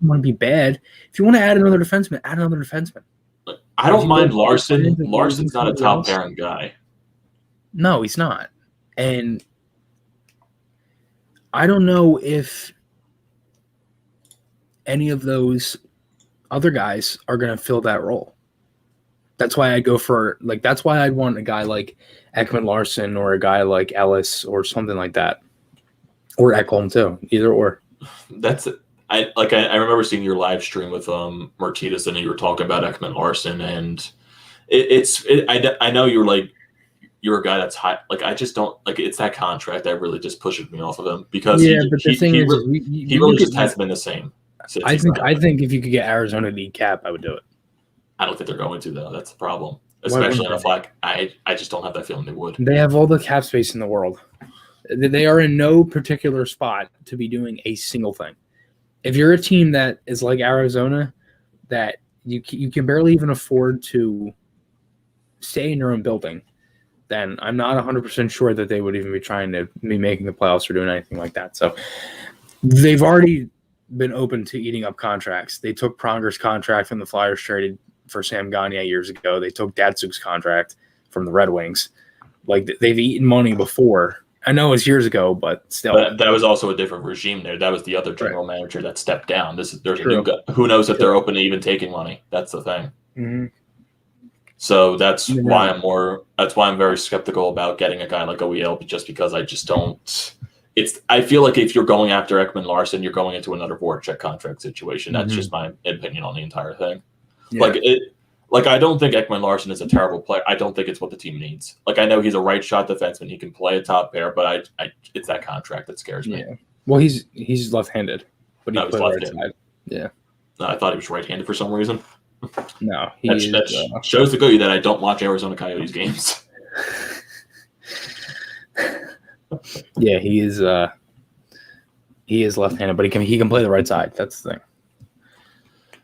wouldn't be bad. If you want to add another defenseman, add another defenseman. I don't mind Larson. Larson's not a top pairing guy. No, he's not. And I don't know if any of those other guys are going to fill that role. That's why that's why I'd want a guy like Ekman Larson or a guy like Ellis or something like that. Or Ekholm too. Either or. That's it. I remember seeing your live stream with Martinez, and you were talking about Ekman Larson, and I know you're a guy that's high. Like, I just don't like it's that contract that really just pushes me off of him because he really just hasn't been the same. I think if you could get Arizona to eat cap, I would do it. I don't think they're going to though. That's the problem, especially on a flag. I just don't have that feeling they would. They have all the cap space in the world. They are in no particular spot to be doing a single thing. If you're a team that is like Arizona, that you can barely even afford to stay in your own building, then I'm not 100% sure that they would even be trying to be making the playoffs or doing anything like that. So they've already been open to eating up contracts. They took Pronger's contract from the Flyers, traded for Sam Gagner years ago. They took Datsuk's contract from the Red Wings. Like, they've eaten money before, I know it's years ago, but still. But that was also a different regime there. That was the other general manager that stepped down. There's a new guy. Who knows if they're open to even taking money? That's the thing. Mm-hmm. So that's why I'm very skeptical about getting a guy like OEL, just because I just don't. I feel like if you're going after Ekman-Larsson, you're going into another Voracek contract situation. That's just my opinion on the entire thing. Yeah. I don't think Ekman-Larsson is a terrible player. I don't think it's what the team needs. Like, I know he's a right shot defenseman. He can play a top pair, but it's that contract that scares me. Yeah. Well, he's left-handed, but he's left-handed. Right, yeah. No, I thought he was right-handed for some reason. No, that shows to you that I don't watch Arizona Coyotes games. Yeah, he is left-handed, but he can play the right side. That's the thing.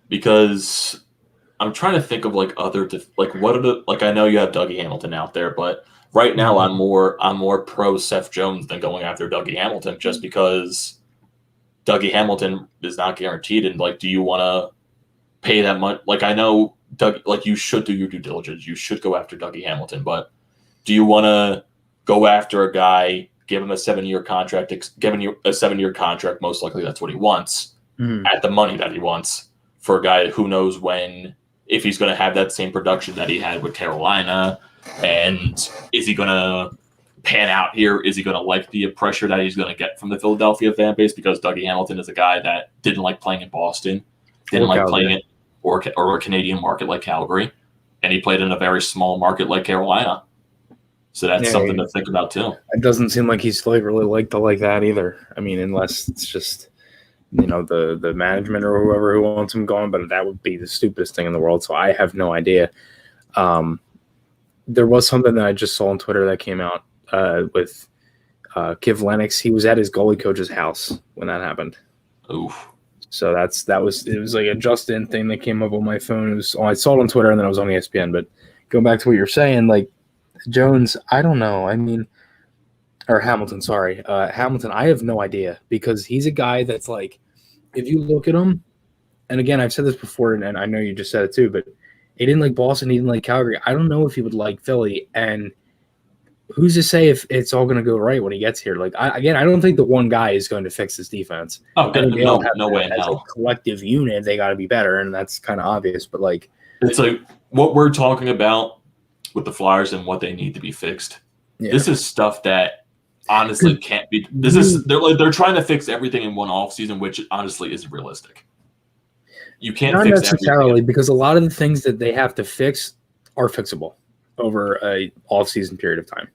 Because I'm trying to think of what are the I know you have Dougie Hamilton out there, but right now I'm more pro Seth Jones than going after Dougie Hamilton, just because Dougie Hamilton is not guaranteed. And do you want to pay that much? I know you should do your due diligence. You should go after Dougie Hamilton, but do you want to go after a guy, give him a 7-year contract, giving you a 7-year contract? Most likely that's what he wants at the money that he wants for a guy who knows if he's going to have that same production that he had with Carolina, and is he going to pan out here? Is he going to like the pressure that he's going to get from the Philadelphia fan base? Because Dougie Hamilton is a guy that didn't like playing in Boston, didn't like playing it or a Canadian market like Calgary, and he played in a very small market like Carolina. So that's something to think about too. It doesn't seem like he's really like that either. I mean, unless it's just the management or whoever who wants him gone, but that would be the stupidest thing in the world. So I have no idea. There was something that I just saw on Twitter that came out with Kiv Lennox. He was at his goalie coach's house when that happened. Oof. So it was like a just-in thing that came up on my phone. I saw it on Twitter and then I was on ESPN. But going back to what you're saying, Jones, I don't know. I mean, or Hamilton, sorry. Hamilton, I have no idea, because he's a guy that's if you look at him, and again, I've said this before, and I know you just said it too, but he didn't like Boston, he didn't like Calgary. I don't know if he would like Philly, and who's to say if it's all going to go right when he gets here? I don't think the one guy is going to fix this defense. Oh, no way in hell. As a collective unit, they got to be better, and that's kind of obvious, but it's what we're talking about with the Flyers and what they need to be fixed. Yeah. This is stuff that honestly can't be. They're trying to fix everything in one offseason, which honestly isn't realistic. You can't not fix necessarily everything. Because a lot of the things that they have to fix are fixable over a offseason period of time.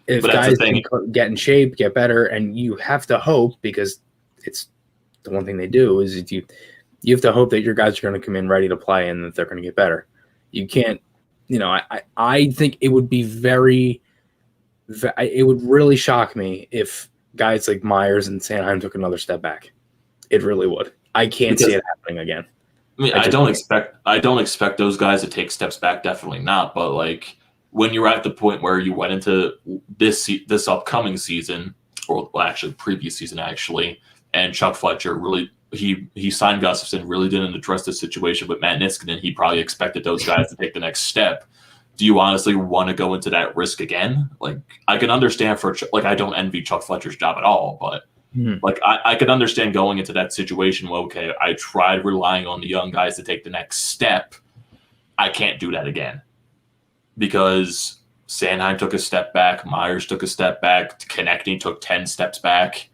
If guys can get in shape, get better, and you have to hope, because it's the one thing they do is you have to hope that your guys are going to come in ready to play and that they're going to get better. You can't. I think it would be it would really shock me if guys like Myers and Sanheim took another step back. It really would. I can't see it happening again. I mean, I don't expect those guys to take steps back. Definitely not. But when you're at the point where you went into this upcoming season, or actually previous season, and Chuck Fletcher really. He signed Gustafsson, really didn't address the situation with Matt Niskanen. He probably expected those guys to take the next step. Do you honestly want to go into that risk again? I can understand I don't envy Chuck Fletcher's job at all, but I can understand going into that situation. Well, okay, I tried relying on the young guys to take the next step. I can't do that again, because Sanheim took a step back, Myers took a step back, Konechny took 10 steps back.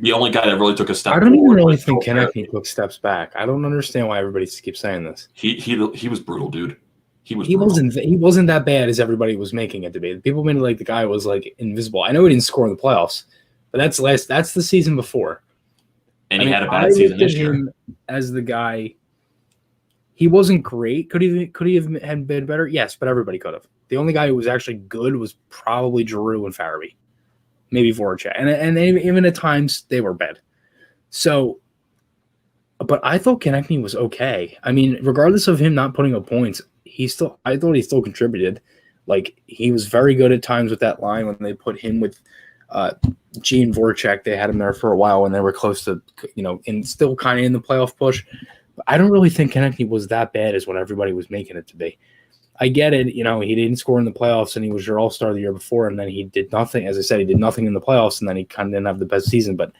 The only guy that really took a step forward. I don't even really think Konechny took steps back. I don't understand why everybody keeps saying this. He was brutal, dude. He wasn't that bad as everybody was making it to be. People made it the guy was invisible. I know he didn't score in the playoffs, but that's the season before. And he had a bad season this year. As the guy, he wasn't great. Could he have been better? Yes, but everybody could have. The only guy who was actually good was probably Giroux and Farabee. Maybe Voracek. And even at times, they were bad. So, but I thought Konechny was okay. I mean, regardless of him not putting up points, I thought he still contributed. He was very good at times with that line when they put him with Gene Voracek. They had him there for a while when they were close to, and still kind of in the playoff push. But I don't really think Konechny was that bad as what everybody was making it to be. I get it. You know, he didn't score in the playoffs, and he was your all-star the year before, and then he did nothing. As I said, he did nothing in the playoffs, and then he kind of didn't have the best season. But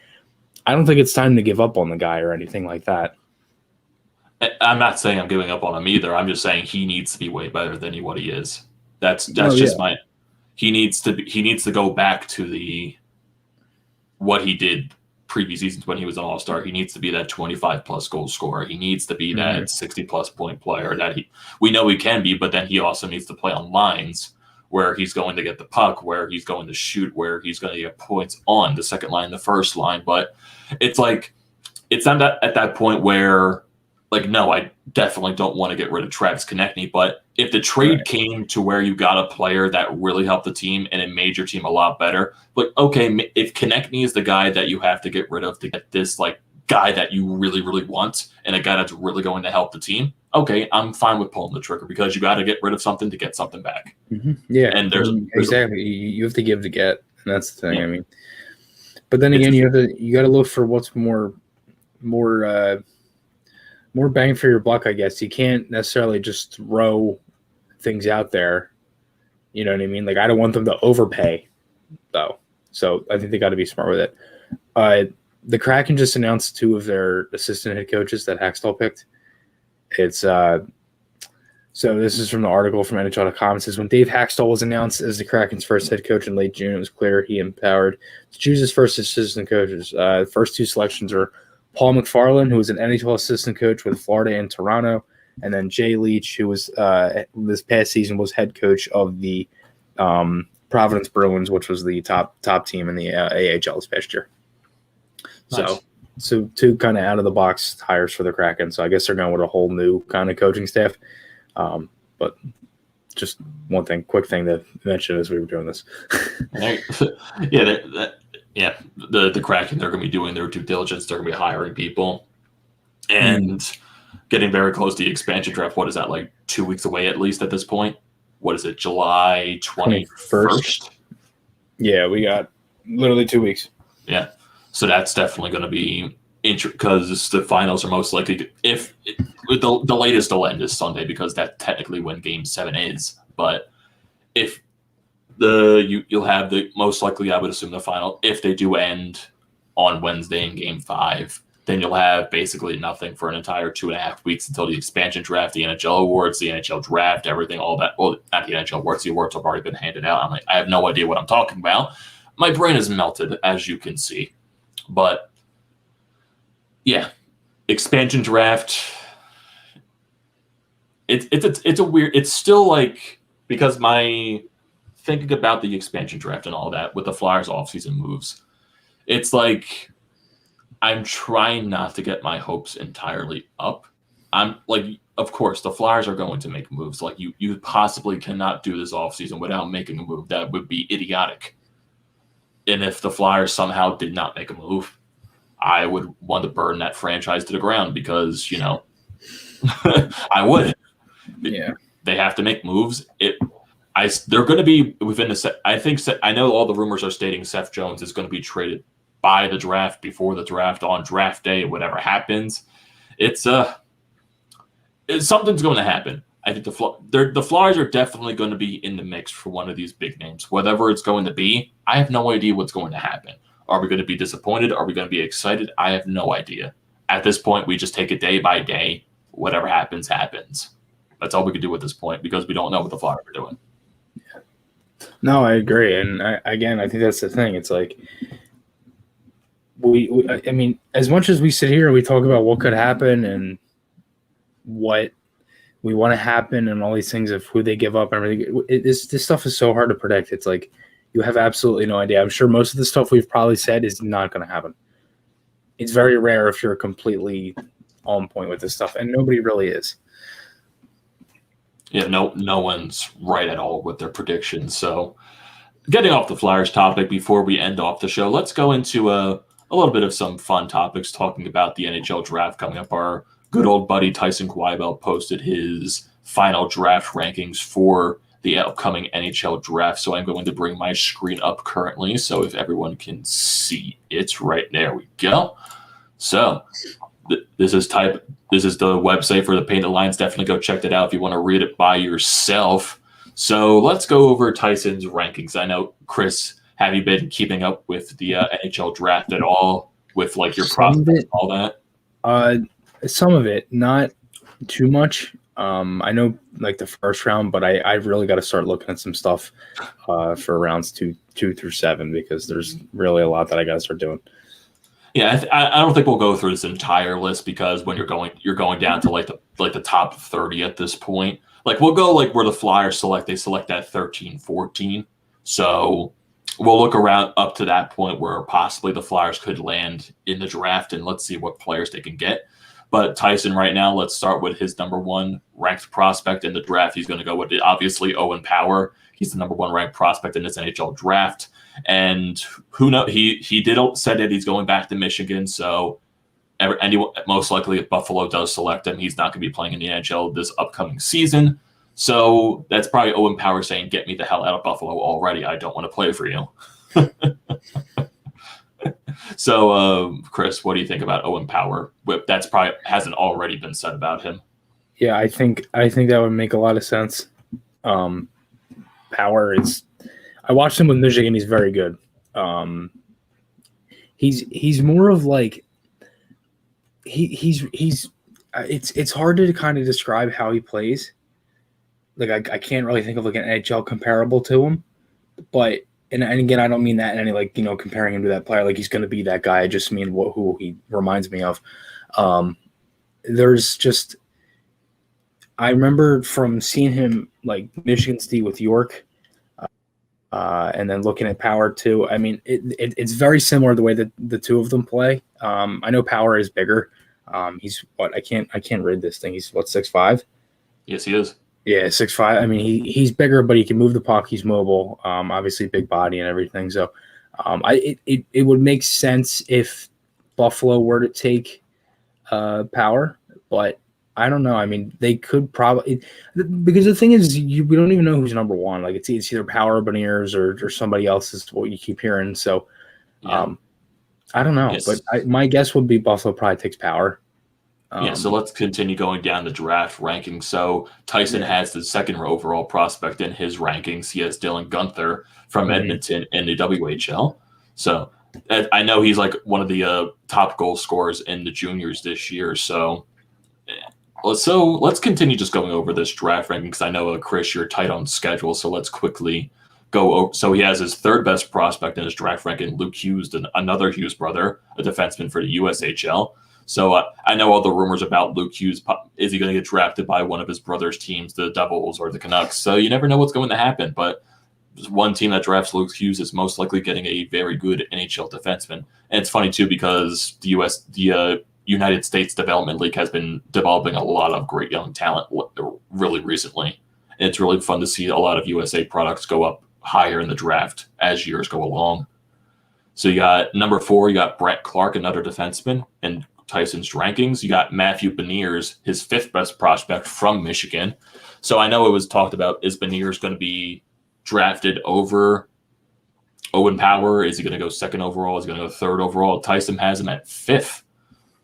I don't think it's time to give up on the guy or anything like that. I'm not saying I'm giving up on him either. I'm just saying he needs to be way better than what he is. That's my. He needs to go back to what he did previous seasons when he was an all-star. He needs to be that 25-plus goal scorer. He needs to be that 60-plus point player that we know he can be, but then he also needs to play on lines where he's going to get the puck, where he's going to shoot, where he's going to get points on the second line, the first line. But it's like it's not at that point where, like, no, I definitely don't want to get rid of Travis Konechny, but if the trade came to where you got a player that really helped the team and it made your team a lot better, like, okay, if Konechny is the guy that you have to get rid of to get this, like, guy that you really, really want and a guy that's really going to help the team, okay, I'm fine with pulling the trigger because you got to get rid of something to get something back. Mm-hmm. Yeah, and exactly. You have to give to get, and that's the thing. Yeah. I mean, but then again, you got to look for what's more bang for your buck, I guess. You can't necessarily just throw things out there. You know what I mean? Like, I don't want them to overpay, though. So I think they got to be smart with it. The Kraken just announced 2 of their assistant head coaches that Hackstall picked. It's so this is from the article from NHL.com. It says, when Dave Hackstall was announced as the Kraken's first head coach in late June, it was clear he empowered to choose his first assistant coaches. The first 2 selections are Paul McFarland, who was an NHL assistant coach with Florida and Toronto, and then Jay Leach, who was this past season was head coach of the Providence Bruins, which was the top team in the AHL this past year. Nice. So 2 kind of out of the box hires for the Kraken. So I guess they're going with a whole new kind of coaching staff. But just one quick thing to mention as we were doing this. The Kraken, they're going to be doing their due diligence. They're going to be hiring people and getting very close to the expansion draft. What is that, like 2 weeks away at least at this point? What is it, July 21st? Yeah, we got literally 2 weeks. Yeah, so that's definitely going to be because the finals are most likely the latest they'll end is Sunday because that's technically when Game 7 is. But if you'll have the most likely, I would assume, the final. If they do end on Wednesday in Game 5, then you'll have basically nothing for an entire 2.5 weeks until the expansion draft, the NHL awards, the NHL draft, everything, all that. Well, not the NHL awards. The awards have already been handed out. I'm like, I have no idea what I'm talking about. My brain is melted, as you can see. But yeah, expansion draft. It's a weird. It's still like because my thinking about the expansion draft and all that with the Flyers offseason moves, it's like I'm trying not to get my hopes entirely up. I'm like, of course, the Flyers are going to make moves. Like you possibly cannot do this offseason without making a move. That would be idiotic. And if the Flyers somehow did not make a move, I would want to burn that franchise to the ground because, you know, I would. Yeah. They have to make moves. They're going to be within I know all the rumors are stating Seth Jones is going to be traded by the draft, before the draft, on draft day, whatever happens. Something's going to happen. I think the Flyers are definitely going to be in the mix for one of these big names. Whatever it's going to be, I have no idea what's going to happen. Are we going to be disappointed? Are we going to be excited? I have no idea. At this point, we just take it day by day. Whatever happens, happens. That's all we can do at this point because we don't know what the Flyers are doing. No, I agree. And I think that's the thing. It's like I mean, as much as we sit here and we talk about what could happen and what we want to happen and all these things of who they give up and everything, this stuff is so hard to predict. It's like you have absolutely no idea. I'm sure most of the stuff we've probably said is not going to happen. It's very rare if you're completely on point with this stuff, and nobody really is. Yeah, no one's right at all with their predictions. So getting off the Flyers topic before we end off the show, let's go into a little bit of some fun topics talking about the NHL draft coming up. Our good old buddy Tyson Quibel posted his final draft rankings for the upcoming NHL draft. So I'm going to bring my screen up currently. So if everyone can see it right there, we go. So This is the website for the Painted Lions. Definitely go check that out if you want to read it by yourself. So let's go over Tyson's rankings. I know, Chris, have you been keeping up with the NHL draft at all, with like your prospects and all that? Some of it, not too much. I know like the first round, but I've really got to start looking at some stuff for rounds two through 7, because there's really a lot that I got to start doing. Yeah, I don't think we'll go through this entire list, because when you're going down to like the top 30 at this point. Like we'll go like where the Flyers they select at 13, 14. So we'll look around up to that point where possibly the Flyers could land in the draft, and let's see what players they can get. But Tyson right now, let's start with his number 1 ranked prospect in the draft. He's going to go with obviously Owen Power. He's the number 1 ranked prospect in this NHL draft. And who knows? He did say that he's going back to Michigan. So most likely if Buffalo does select him, he's not going to be playing in the NHL this upcoming season. So that's probably Owen Power saying, "Get me the hell out of Buffalo already. I don't want to play for you." So, Chris, what do you think about Owen Power? That's probably hasn't already been said about him. Yeah, I think that would make a lot of sense. Power is. I watched him with Michigan. He's very good. He's more of like he's. It's hard to kind of describe how he plays. Like I can't really think of like an NHL comparable to him, but. And again, I don't mean that in any comparing him to that player. Like he's going to be that guy. I just mean who he reminds me of. There's just I remember from seeing him like Michigan State with York, and then looking at Power too. I mean, it's very similar the way that the two of them play. I know Power is bigger. He's what I can't read this thing. He's what 6'5". Yes, he is. Yeah, 6'5". I mean, he's bigger, but he can move the puck. He's mobile. Obviously, big body and everything. So, it would make sense if Buffalo were to take Power, but I don't know. I mean, they could probably because the thing is, we don't even know who's number 1. Like it's either Power, Beniers, or somebody else is what you keep hearing. So, I don't know, yes. But my guess would be Buffalo probably takes Power. So let's continue going down the draft rankings. So Tyson has the 2nd overall prospect in his rankings. He has Dylan Guenther from Edmonton in the WHL. So I know he's like one of the top goal scorers in the juniors this year. So let's continue just going over this draft ranking, because I know, Chris, you're tight on schedule. So let's quickly go over. So he has his 3rd best prospect in his draft ranking, Luke Hughes, another Hughes brother, a defenseman for the USHL. So I know all the rumors about Luke Hughes. Is he going to get drafted by one of his brother's teams, the Devils or the Canucks? So you never know what's going to happen. But one team that drafts Luke Hughes is most likely getting a very good NHL defenseman. And it's funny, too, because the United States Development League has been developing a lot of great young talent really recently. And it's really fun to see a lot of USA products go up higher in the draft as years go along. So you got number 4, you got Brent Clark, another defenseman, and Tyson's rankings. You got Matthew Beniers, his 5th best prospect from Michigan. So I know it was talked about, is Beniers going to be drafted over Owen Power? Is he going to go 2nd overall? Is he going to go 3rd overall? Tyson has him at 5th.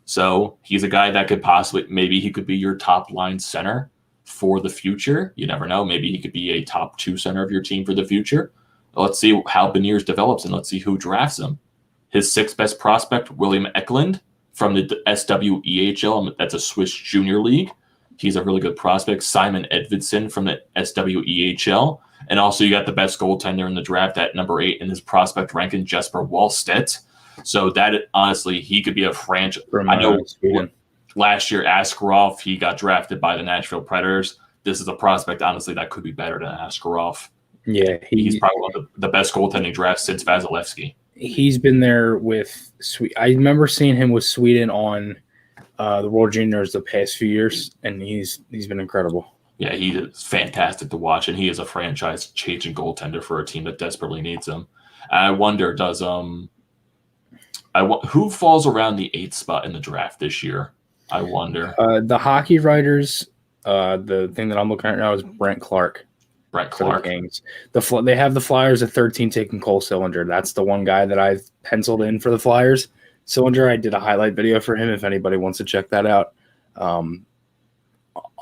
So he's a guy that could maybe he could be your top line center for the future. You never know. Maybe he could be a top 2 center of your team for the future. Let's see how Beniers develops, and let's see who drafts him. His 6th best prospect, William Eklund, from the SWEHL, that's a Swiss junior league. He's a really good prospect. Simon Edvidson from the SWEHL. And also you got the best goaltender in the draft at number 8 in his prospect ranking, Jesper Wallstedt. So that, honestly, he could be a franchise. I know last year, Askarov, he got drafted by the Nashville Predators. This is a prospect, honestly, that could be better than Askarov. Yeah. He's probably one of the best goaltending drafts since Vasilevsky. He's been there with Sweden. I remember seeing him with Sweden on the World Juniors the past few years, and he's been incredible. Yeah, he is fantastic to watch, and he is a franchise-changing goaltender for a team that desperately needs him. I wonder, who falls around the 8th spot in the draft this year? I wonder. The hockey writers, the thing that I'm looking at now is Brent Clark. Brent Clark. They have the Flyers at 13 taking Cole Sillinger. That's the one guy that I've penciled in for the Flyers. Sillinger, I did a highlight video for him if anybody wants to check that out.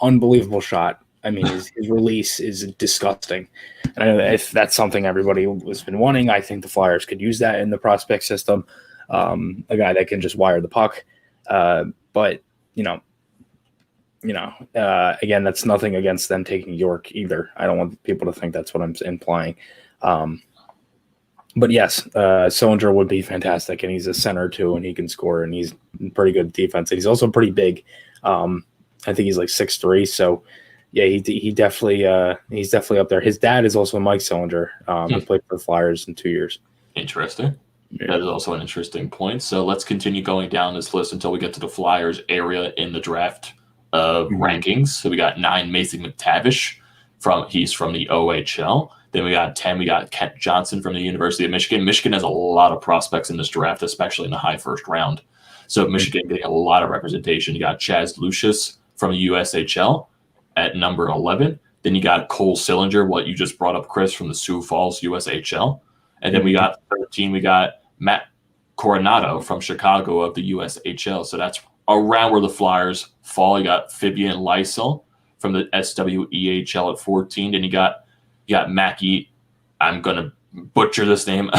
Unbelievable shot. I mean, his release is disgusting. And I know that if that's something everybody has been wanting, I think the Flyers could use that in the prospect system. A guy that can just wire the puck. But, again, that's nothing against them taking York either. I don't want people to think that's what I'm implying. But yes, Sillinger would be fantastic, and he's a center too, and he can score, and he's pretty good at defense. And he's also pretty big. I think he's like 6'3", so yeah, he definitely he's definitely up there. His dad is also Mike Sillinger. He played for the Flyers in 2 years. Interesting. Yeah. That is also an interesting point. So let's continue going down this list until we get to the Flyers area in the draft rankings. So we got 9, Mason McTavish. He's from the OHL. Then we got 10, we got Kent Johnson from the University of Michigan. Michigan has a lot of prospects in this draft, especially in the high first round. So Michigan getting a lot of representation. You got Chaz Lucius from the USHL at number 11. Then you got Cole Sillinger, what you just brought up, Chris, from the Sioux Falls USHL. And then we got 13, we got Matt Coronado from Chicago of the USHL. So that's around where the Flyers fall. You got Fabian Lysel from the SWEHL at 14. Then you got Mackie, I'm going to butcher this name,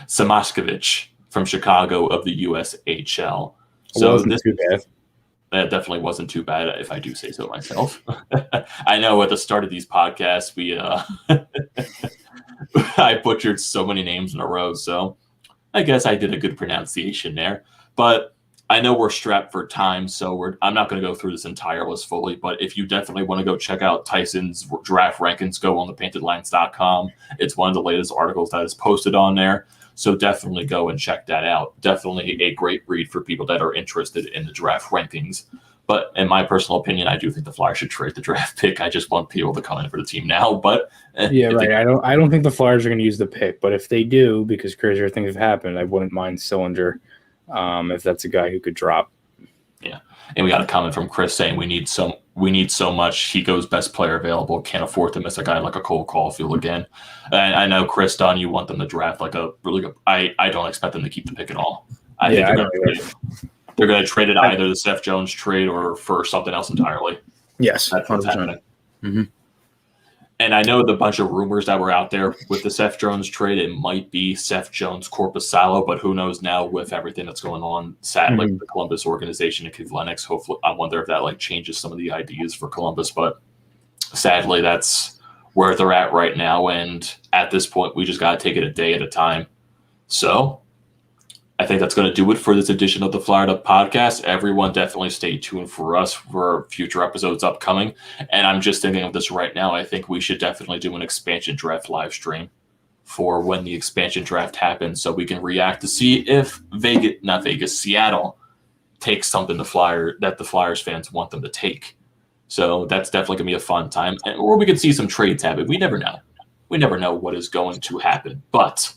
Samashkovich from Chicago of the USHL. So this too bad. That definitely wasn't too bad, if I do say so myself. I know at the start of these podcasts, I butchered so many names in a row, so I guess I did a good pronunciation there. But I know we're strapped for time, so I'm not going to go through this entire list fully, but if you definitely want to go check out Tyson's draft rankings, go on thepaintedlines.com. It's one of the latest articles that is posted on there, so definitely go and check that out. Definitely a great read for people that are interested in the draft rankings. But in my personal opinion, I do think the Flyers should trade the draft pick. I just want people to come in for the team now. But yeah, right. I don't think the Flyers are going to use the pick, but if they do, because crazier things have happened, I wouldn't mind Sillinger. If that's a guy who could drop. Yeah. And we got a comment from Chris saying we need so much. He goes best player available. Can't afford to miss a guy like a Cole Caulfield again. And I know, Chris Dunn, you want them to draft like a really good. I don't expect them to keep the pick at all. I think they're going to trade it either the Seth Jones trade or for something else entirely. Yes. That's what's happening. Mm-hmm. And I know the bunch of rumors that were out there with the Seth Jones trade, it might be Seth Jones Korpisalo, but who knows now with everything that's going on, sadly, with the Columbus organization and Kivlenix. Hopefully, I wonder if that changes some of the ideas for Columbus, but sadly, that's where they're at right now. And at this point, we just got to take it a day at a time. So I think that's going to do it for this edition of the Flyer Up Podcast. Everyone definitely stay tuned for us for future episodes upcoming. And I'm just thinking of this right now. I think we should definitely do an expansion draft live stream for when the expansion draft happens so we can react to see if Seattle takes something that the Flyers fans want them to take. So that's definitely going to be a fun time. Or we could see some trades happen. We never know. We never know what is going to happen. But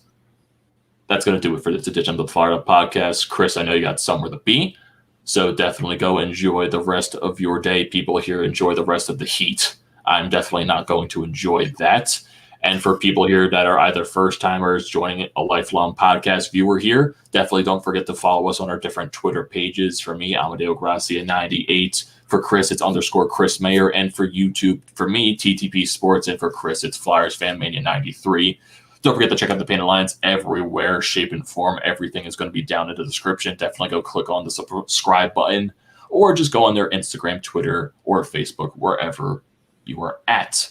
that's going to do it for this edition of the Flyer Up Podcast. Chris, I know you got somewhere to be, so definitely go enjoy the rest of your day. People here enjoy the rest of the heat. I'm definitely not going to enjoy that. And for people here that are either first-timers joining a lifelong podcast viewer here, definitely don't forget to follow us on our different Twitter pages. For me, Amedeo Grassia 98. For Chris, it's _Chris Maher. And for YouTube, for me, TTP Sports. And for Chris, it's Flyers Fan Mania 93. Don't forget to check out the Painted Lines everywhere, shape and form. Everything is going to be down in the description. Definitely go click on the subscribe button or just go on their Instagram, Twitter, or Facebook, wherever you are at.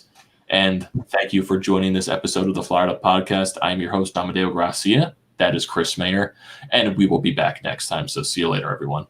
And thank you for joining this episode of the Flyer Up Podcast. I'm your host, Amedeo Grassia. That is Chris Maher, and we will be back next time. So see you later, everyone.